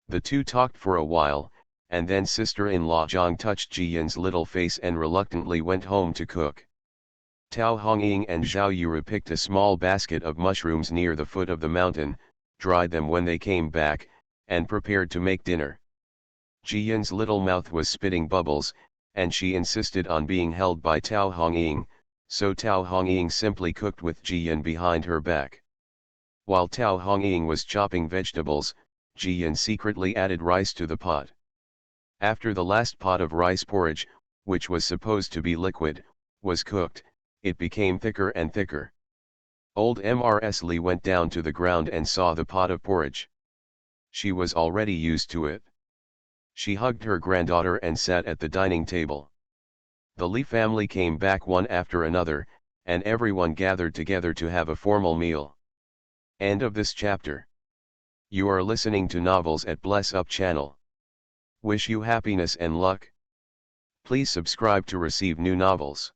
The two talked for a while, and then sister-in-law Zhang touched Jiyan's little face and reluctantly went home to cook. Tao Hongying and Zhao Yura picked a small basket of mushrooms near the foot of the mountain, dried them when they came back, and prepared to make dinner. Jiyan's little mouth was spitting bubbles, and she insisted on being held by Tao Hongying, so Tao Hongying simply cooked with Jiyan behind her back. While Tao Hongying was chopping vegetables, Jiyan secretly added rice to the pot. After the last pot of rice porridge, which was supposed to be liquid, was cooked, it became thicker and thicker. Old Mrs. Lee went down to the ground and saw the pot of porridge. She was already used to it. She hugged her granddaughter and sat at the dining table. The Lee family came back one after another, and everyone gathered together to have a formal meal. End of this chapter. You are listening to Novels at Bless Up channel. Wish you happiness and luck. Please subscribe to receive new novels.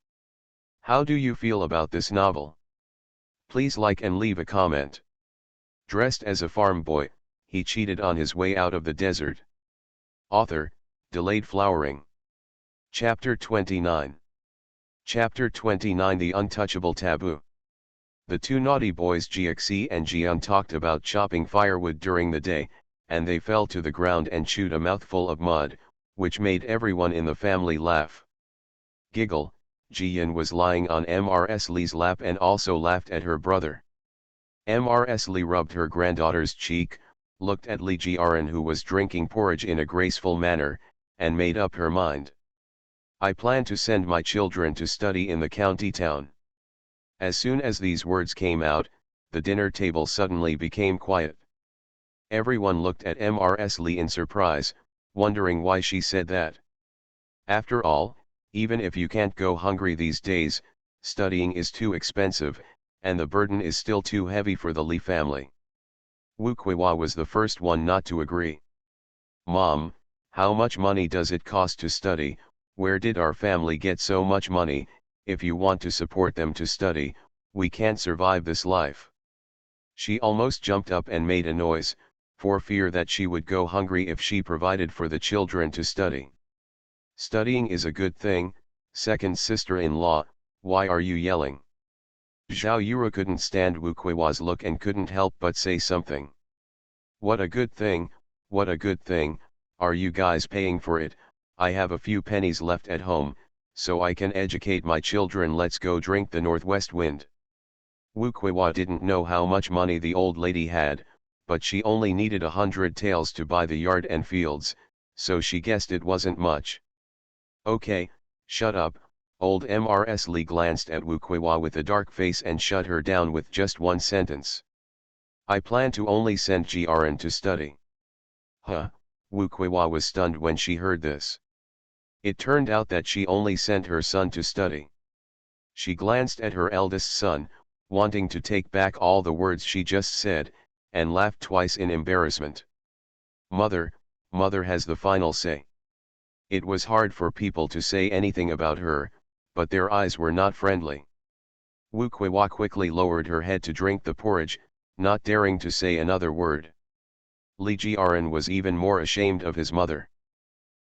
How do you feel about this novel? Please like and leave a comment. Dressed as a farm boy, he cheated on his way out of the desert. Author, Delayed Flowering. Chapter 29. Chapter 29 The Untouchable Taboo. The two naughty boys Jiaxi and Jian talked about chopping firewood during the day, and they fell to the ground and chewed a mouthful of mud, which made everyone in the family laugh. Giggle, Jian was lying on Mrs. Lee's lap and also laughed at her brother. Mrs. Lee rubbed her granddaughter's cheek, looked at Li Jiaran who was drinking porridge in a graceful manner, and made up her mind. I plan to send my children to study in the county town. As soon as these words came out, the dinner table suddenly became quiet. Everyone looked at Mrs. Lee in surprise, wondering why she said that. After all, even if you can't go hungry these days, studying is too expensive, and the burden is still too heavy for the Lee family. Wu Kuiwa was the first one not to agree. Mom, how much money does it cost to study? Where did our family get so much money? If you want to support them to study, we can't survive this life. She almost jumped up and made a noise, for fear that she would go hungry if she provided for the children to study. Studying is a good thing, second sister-in-law, why are you yelling? Zhao Yura couldn't stand Wu Kuiwa's look and couldn't help but say something. What a good thing, what a good thing, are you guys paying for it? I have a few pennies left at home, so I can educate my children. Let's go drink the northwest wind. Wu Kuiwa didn't know how much money the old lady had, but she only needed 100 taels to buy the yard and fields, so she guessed it wasn't much. Okay, shut up. Old Mrs. Lee glanced at Wu Kuiwa with a dark face and shut her down with just one sentence. I plan to only send Jiren to study. Huh, Wu Kuiwa was stunned when she heard this. It turned out that she only sent her son to study. She glanced at her eldest son, wanting to take back all the words she just said, and laughed twice in embarrassment. Mother has the final say. It was hard for people to say anything about her, but their eyes were not friendly. Wu Kuiwa quickly lowered her head to drink the porridge, not daring to say another word. Li Jiren was even more ashamed of his mother.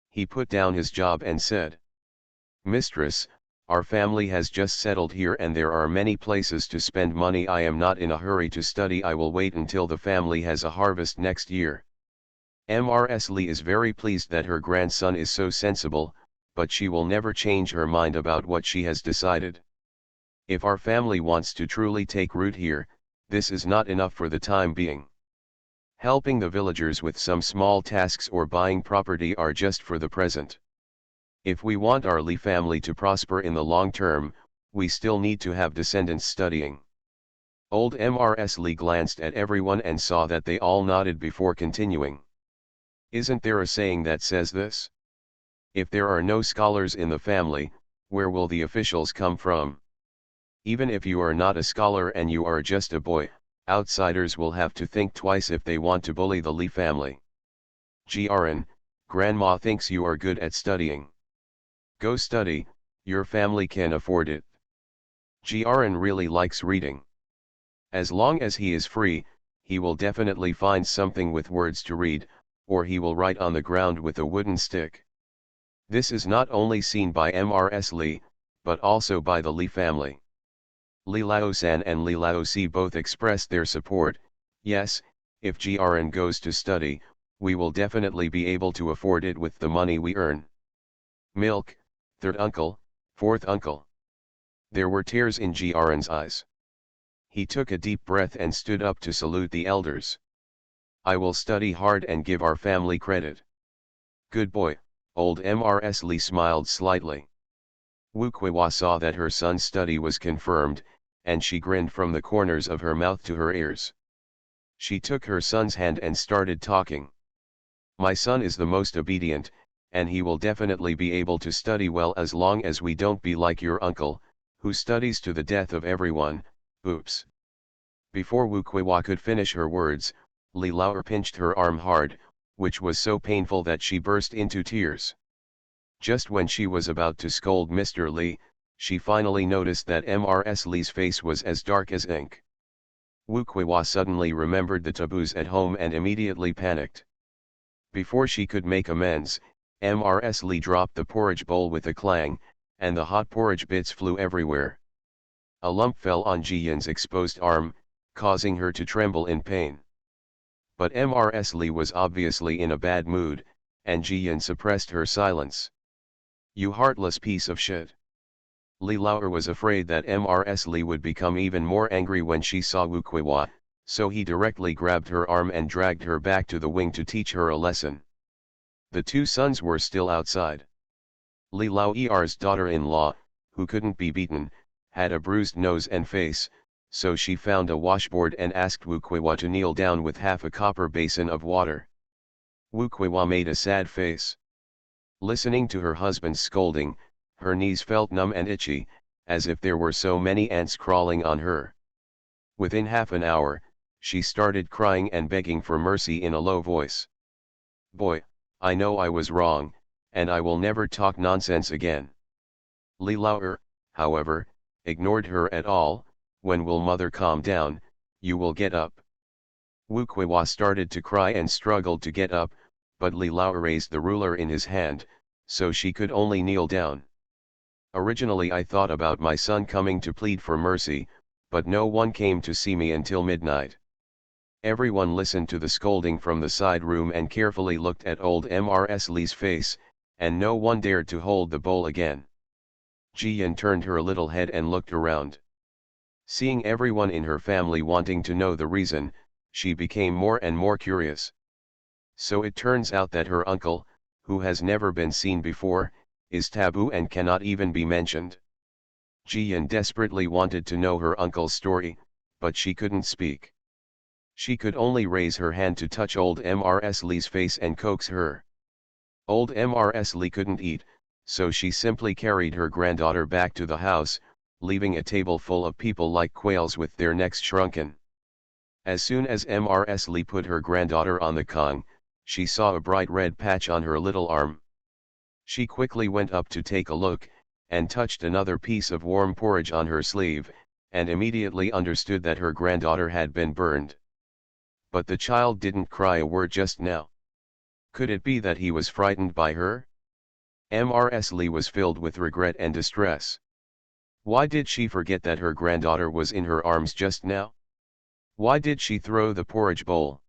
He put down his job and said, Mistress, our family has just settled here and there are many places to spend money. I am not in a hurry to study. I will wait until the family has a harvest next year. Mrs. Lee is very pleased that her grandson is so sensible, but she will never change her mind about what she has decided. If our family wants to truly take root here, this is not enough for the time being. Helping the villagers with some small tasks or buying property are just for the present. If we want our Lee family to prosper in the long term, we still need to have descendants studying. Old Mrs. Lee glanced at everyone and saw that they all nodded before continuing. Isn't there a saying that says this? If there are no scholars in the family, where will the officials come from? Even if you are not a scholar and you are just a boy, outsiders will have to think twice if they want to bully the Lee family. Jiren, Grandma thinks you are good at studying. Go study, your family can afford it. Jiren really likes reading. As long as he is free, he will definitely find something with words to read, or he will write on the ground with a wooden stick. This is not only seen by Mrs. Lee, but also by the Lee family. Li Laosan and Li Laosi both expressed their support. Yes, if Jiren goes to study, we will definitely be able to afford it with the money we earn. Milk, third uncle, fourth uncle. There were tears in Jiren's eyes. He took a deep breath and stood up to salute the elders. I will study hard and give our family credit. Good boy, old Mrs. Lee smiled slightly. Wu Kuiwa saw that her son's study was confirmed, and she grinned from the corners of her mouth to her ears. She took her son's hand and started talking. My son is the most obedient, and he will definitely be able to study well as long as we don't be like your uncle, who studies to the death of everyone. Oops. Before Wu Kuiwa could finish her words, Li Lao pinched her arm hard, which was so painful that she burst into tears. Just when she was about to scold Mr. Li, she finally noticed that Mrs. Lee's face was as dark as ink. Wu Kuiwa suddenly remembered the taboos at home and immediately panicked. Before she could make amends, Mrs. Lee dropped the porridge bowl with a clang, and the hot porridge bits flew everywhere. A lump fell on Ji-yin's exposed arm, causing her to tremble in pain. But Mrs. Lee was obviously in a bad mood, and Ji-yin suppressed her silence. You heartless piece of shit. Li Lao was afraid that Mrs. Lee would become even more angry when she saw Wu Kuiwa, so he directly grabbed her arm and dragged her back to the wing to teach her a lesson. The two sons were still outside. Li Lao's daughter-in-law, who couldn't be beaten, had a bruised nose and face, so she found a washboard and asked Wu Kuiwa to kneel down with half a copper basin of water. Wu Kuiwa made a sad face. Listening to her husband's scolding, her knees felt numb and itchy, as if there were so many ants crawling on her. Within half an hour, she started crying and begging for mercy in a low voice. Boy, I know I was wrong, and I will never talk nonsense again. Li Lao, however, ignored her at all. When will mother calm down? You will get up. Wu Kuiwa started to cry and struggled to get up, but Li Lao raised the ruler in his hand, so she could only kneel down. Originally I thought about my son coming to plead for mercy, but no one came to see me until midnight. Everyone listened to the scolding from the side room and carefully looked at old Mrs. Lee's face, and no one dared to hold the bowl again. Ji-yin turned her little head and looked around. Seeing everyone in her family wanting to know the reason, she became more and more curious. So it turns out that her uncle, who has never been seen before, is taboo and cannot even be mentioned. Jian desperately wanted to know her uncle's story, but she couldn't speak. She could only raise her hand to touch old Mrs. Lee's face and coax her. Old Mrs. Lee couldn't eat, so she simply carried her granddaughter back to the house, leaving a table full of people like quails with their necks shrunken. As soon as Mrs. Lee put her granddaughter on the Kong, she saw a bright red patch on her little arm. She quickly went up to take a look, and touched another piece of warm porridge on her sleeve, and immediately understood that her granddaughter had been burned. But the child didn't cry a word just now. Could it be that he was frightened by her? Mrs. Lee was filled with regret and distress. Why did she forget that her granddaughter was in her arms just now? Why did she throw the porridge bowl?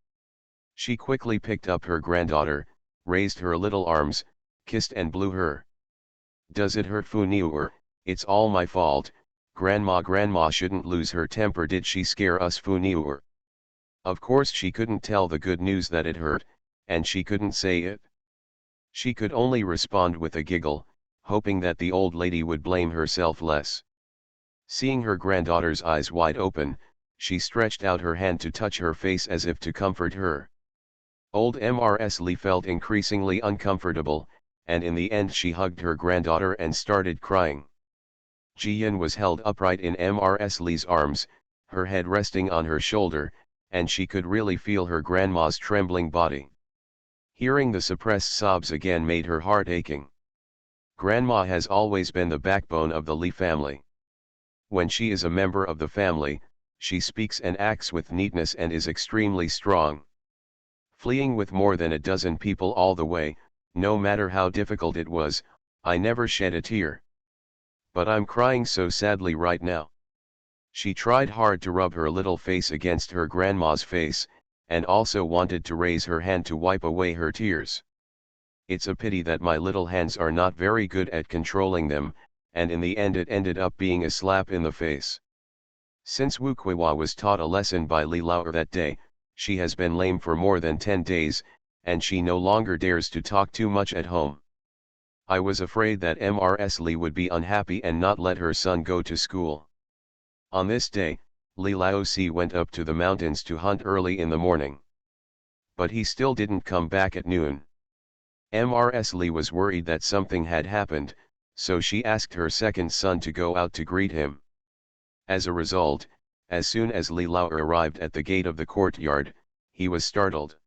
She quickly picked up her granddaughter, raised her little arms, kissed and blew her. Does it hurt, Funiur? It's all my fault. Grandma shouldn't lose her temper. Did she scare us, Funiur? Of course she couldn't tell the good news that it hurt, and she couldn't say it. She could only respond with a giggle, hoping that the old lady would blame herself less. Seeing her granddaughter's eyes wide open, she stretched out her hand to touch her face as if to comfort her. Old Mrs. Lee felt increasingly uncomfortable, and in the end she hugged her granddaughter and started crying. Jian was held upright in Mrs. Lee's arms, her head resting on her shoulder, and she could really feel her grandma's trembling body. Hearing the suppressed sobs again made her heart aching. Grandma has always been the backbone of the Lee family. When she is a member of the family, she speaks and acts with neatness and is extremely strong. Fleeing with more than a dozen people all the way, no matter how difficult it was, I never shed a tear. But I'm crying so sadly right now. She tried hard to rub her little face against her grandma's face, and also wanted to raise her hand to wipe away her tears. It's a pity that my little hands are not very good at controlling them, and in the end it ended up being a slap in the face. Since Wu Kuiwa was taught a lesson by Li Lao that day, she has been lame for more than 10 days, and she no longer dares to talk too much at home. I was afraid that Mrs. Lee would be unhappy and not let her son go to school. On this day, Li Laozi went up to the mountains to hunt early in the morning. But he still didn't come back at noon. Mrs. Lee was worried that something had happened, so she asked her second son to go out to greet him. As a result, as soon as Li Lao arrived at the gate of the courtyard, he was startled.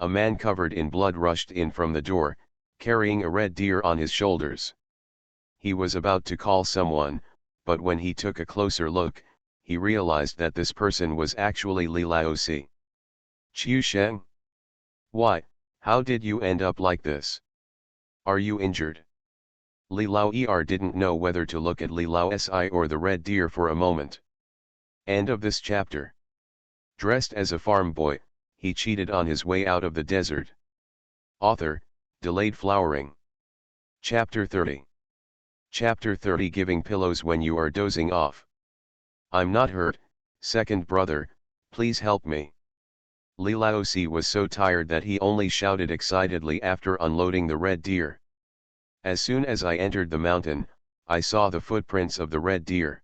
A man covered in blood rushed in from the door, carrying a red deer on his shoulders. He was about to call someone, but when he took a closer look, he realized that this person was actually Li Laozi. Qiu Sheng? Why, how did you end up like this? Are you injured? Li Lao didn't know whether to look at Li Laozi or the red deer for a moment. End of this chapter. Dressed as a farm boy, he cheated on his way out of the desert. Author, Delayed Flowering. Chapter 30. Chapter 30, Giving pillows when you are dozing off. I'm not hurt, second brother, please help me. Li Laozi was so tired that he only shouted excitedly after unloading the red deer. As soon as I entered the mountain, I saw the footprints of the red deer.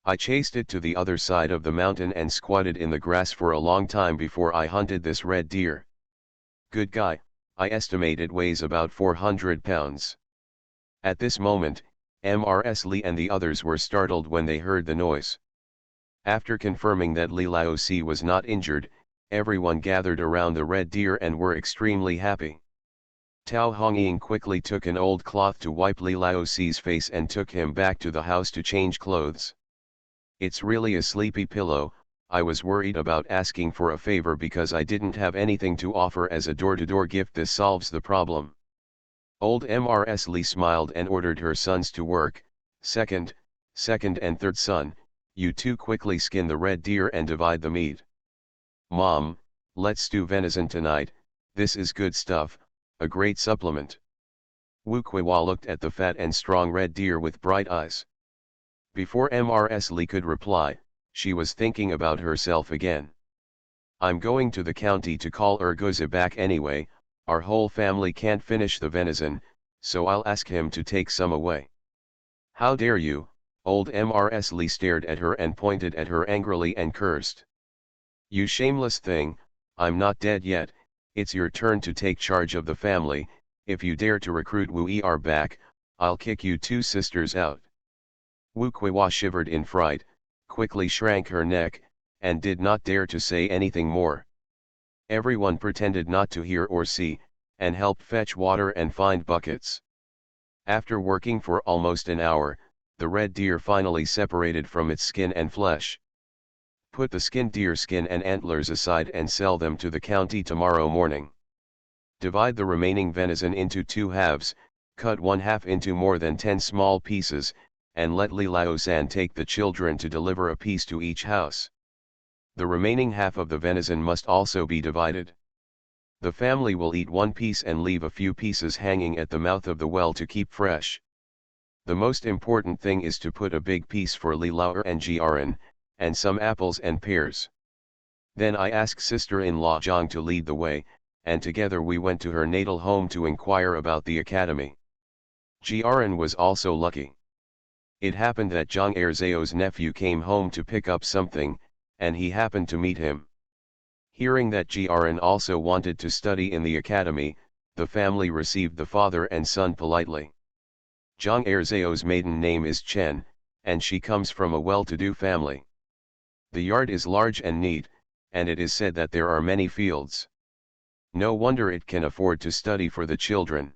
I chased it to the other side of the mountain and squatted in the grass for a long time before I hunted this red deer. Good guy, I estimate it weighs about 400 pounds. At this moment, Mrs. Lee and the others were startled when they heard the noise. After confirming that Li Laozi was not injured, everyone gathered around the red deer and were extremely happy. Tao Hongying quickly took an old cloth to wipe Li Laozi's face and took him back to the house to change clothes. It's really a sleepy pillow. I was worried about asking for a favor because I didn't have anything to offer as a door-to-door gift. This solves the problem. Old Mrs. Lee smiled and ordered her sons to work. Second and third son, you two quickly skin the red deer and divide the meat. Mom, let's stew venison tonight. This is good stuff, a great supplement. Wu Kuiwa looked at the fat and strong red deer with bright eyes. Before Mrs. Lee could reply, she was thinking about herself again. I'm going to the county to call Urguza back anyway, our whole family can't finish the venison, so I'll ask him to take some away. How dare you, old Mrs. Lee stared at her and pointed at her angrily and cursed. You shameless thing, I'm not dead yet, it's your turn to take charge of the family, if you dare to recruit Wu Er back, I'll kick you two sisters out. Wu Kuiwa shivered in fright, quickly shrank her neck, and did not dare to say anything more. Everyone pretended not to hear or see, and helped fetch water and find buckets. After working for almost an hour, the red deer finally separated from its skin and flesh. Put the skinned deer skin and antlers aside and sell them to the county tomorrow morning. Divide the remaining venison into 2 halves, cut 1 half into more than 10 small pieces, and let Li Lao-san take the children to deliver a piece to each house. The remaining half of the venison must also be divided. The family will eat 1 piece and leave a few pieces hanging at the mouth of the well to keep fresh. The most important thing is to put a big piece for Li Lao and Jiaran, and some apples and pears. Then I asked sister-in-law Zhang to lead the way, and together we went to her natal home to inquire about the academy. Jiaran was also lucky. It happened that Zhang Erzao's nephew came home to pick up something, and he happened to meet him. Hearing that Jiaran also wanted to study in the academy, the family received the father and son politely. Zhang Erzao's maiden name is Chen, and she comes from a well-to-do family. The yard is large and neat, and it is said that there are many fields. No wonder it can afford to study for the children.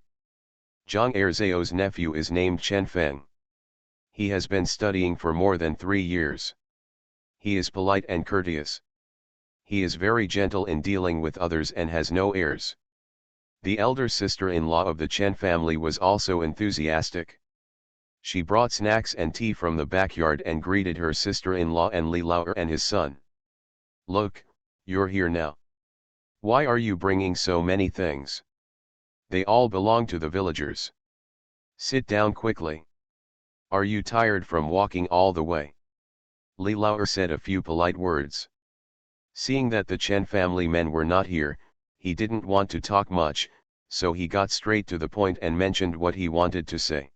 Zhang Erzao's nephew is named Chen Feng. He has been studying for more than 3 years. He is polite and courteous. He is very gentle in dealing with others and has no airs. The elder sister-in-law of the Chen family was also enthusiastic. She brought snacks and tea from the backyard and greeted her sister-in-law and Li Lao and his son. Look, you're here now. Why are you bringing so many things? They all belong to the villagers. Sit down quickly. Are you tired from walking all the way? Li Lao said a few polite words. Seeing that the Chen family men were not here, he didn't want to talk much, so he got straight to the point and mentioned what he wanted to say.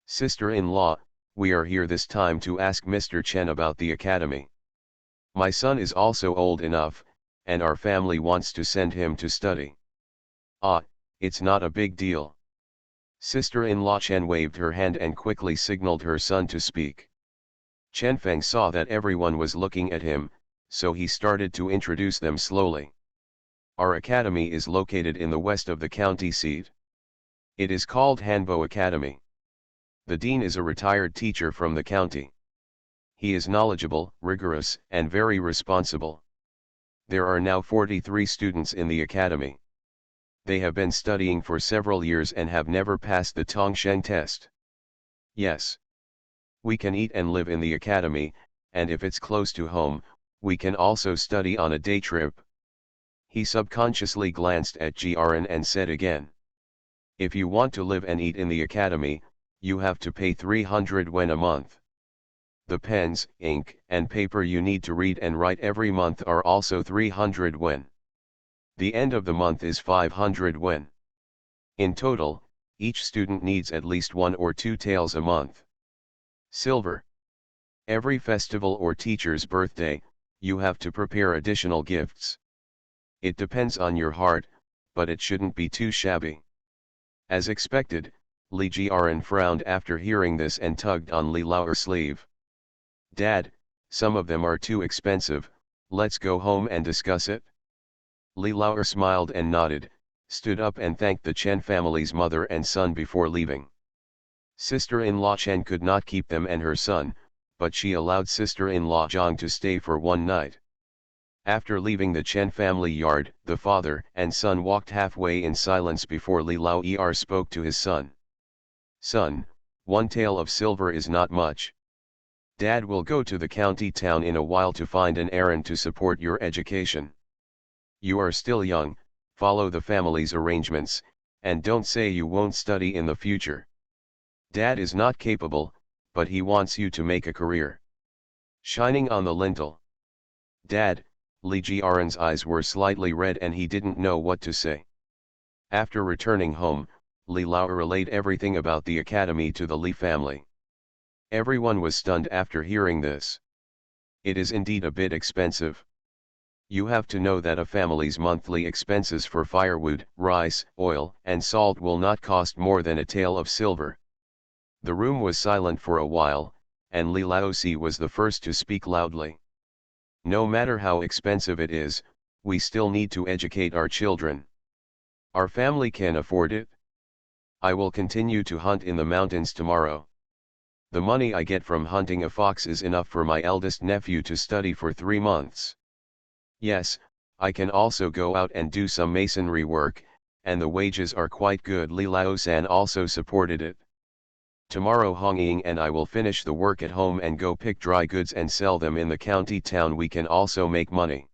Sister-in-law, we are here this time to ask Mr. Chen about the academy. My son is also old enough, and our family wants to send him to study. Ah, it's not a big deal. Sister-in-law Chen waved her hand and quickly signaled her son to speak. Chen Feng saw that everyone was looking at him, so he started to introduce them slowly. Our academy is located in the west of the county seat. It is called Hanbo Academy. The dean is a retired teacher from the county. He is knowledgeable, rigorous, and very responsible. There are now 43 students in the academy. They have been studying for several years and have never passed the Tongsheng test. Yes. We can eat and live in the academy, and if it's close to home, we can also study on a day trip. He subconsciously glanced at Jiaran and said again. If you want to live and eat in the academy, you have to pay 300 yuan a month. The pens, ink, and paper you need to read and write every month are also 300 yuan. The end of the month is 500 yuan. In total, each student needs at least 1 or 2 taels a month. Silver. Every festival or teacher's birthday, you have to prepare additional gifts. It depends on your heart, but it shouldn't be too shabby. As expected, Li Jiaran frowned after hearing this and tugged on Li Lao's sleeve. Dad, some of them are too expensive, let's go home and discuss it. Li Lao smiled and nodded, stood up and thanked the Chen family's mother and son before leaving. Sister-in-law Chen could not keep them and her son, but she allowed sister-in-law Zhang to stay for one night. After leaving the Chen family yard, the father and son walked halfway in silence before Li Lao spoke to his son. Son, 1 tael of silver is not much. Dad will go to the county town in a while to find an errand to support your education. You are still young, follow the family's arrangements, and don't say you won't study in the future. Dad is not capable, but he wants you to make a career. Shining on the lintel. Dad, Li Jiaren's eyes were slightly red and he didn't know what to say. After returning home, Li Lao relayed everything about the academy to the Li family. Everyone was stunned after hearing this. It is indeed a bit expensive. You have to know that a family's monthly expenses for firewood, rice, oil, and salt will not cost more than a tael of silver. The room was silent for a while, and Li Laozi was the first to speak loudly. No matter how expensive it is, we still need to educate our children. Our family can afford it. I will continue to hunt in the mountains tomorrow. The money I get from hunting a fox is enough for my eldest nephew to study for 3 months. Yes, I can also go out and do some masonry work, and the wages are quite good. Li Lao-san also supported it. Tomorrow Hong Ying and I will finish the work at home and go pick dry goods and sell them in the county town. We can also make money.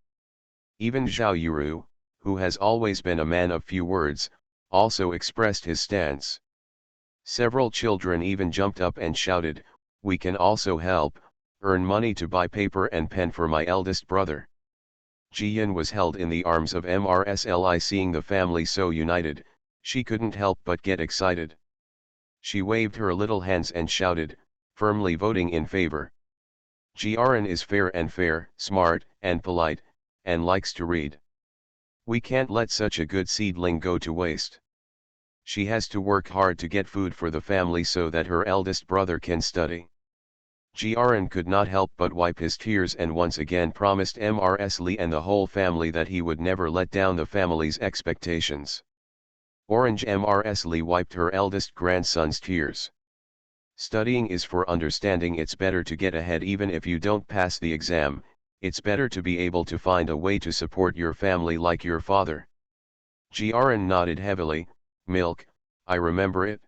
Even Zhao Yuru, who has always been a man of few words, also expressed his stance. Several children even jumped up and shouted, "We can also help, earn money to buy paper and pen for my eldest brother." Jiyan was held in the arms of Mrsli. Seeing the family so united, she couldn't help but get excited. She waved her little hands and shouted, firmly voting in favor. Jiaran is fair, smart, and polite, and likes to read. We can't let such a good seedling go to waste. She has to work hard to get food for the family so that her eldest brother can study. Jiaran could not help but wipe his tears and once again promised Mrsli and the whole family that he would never let down the family's expectations. Orange Mrsli wiped her eldest grandson's tears. Studying is for understanding. It's better to get ahead even if you don't pass the exam. It's better to be able to find a way to support your family like your father. Jiaran nodded heavily. Milk, I remember it.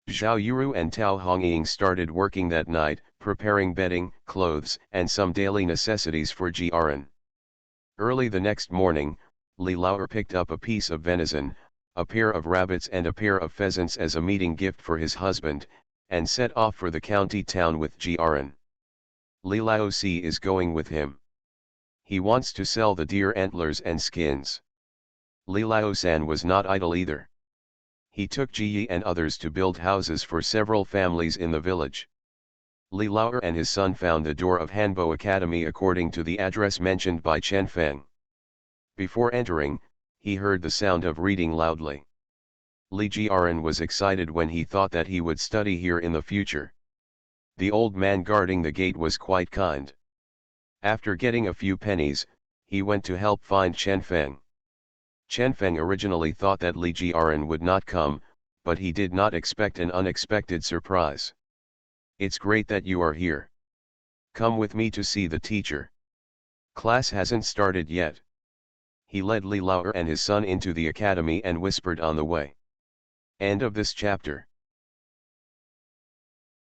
Zhao Yuru and Tao Hongying started working that night, preparing bedding, clothes, and some daily necessities for Jiaran. Early the next morning, Li Lao picked up a piece of venison, a pair of rabbits and a pair of pheasants as a meeting gift for his husband, and set off for the county town with Jiaran. Li Laozi is going with him. He wants to sell the deer antlers and skins. Li Lao-san was not idle either. He took Ji Yi and others to build houses for several families in the village. Li Lao and his son found the door of Hanbo Academy according to the address mentioned by Chen Feng. Before entering, he heard the sound of reading loudly. Li Jiaran was excited when he thought that he would study here in the future. The old man guarding the gate was quite kind. After getting a few pennies, he went to help find Chen Feng. Chen Feng originally thought that Li Jiaran would not come, but he did not expect an unexpected surprise. "It's great that you are here. Come with me to see the teacher. Class hasn't started yet." He led Li Lao and his son into the academy and whispered on the way. End of this chapter.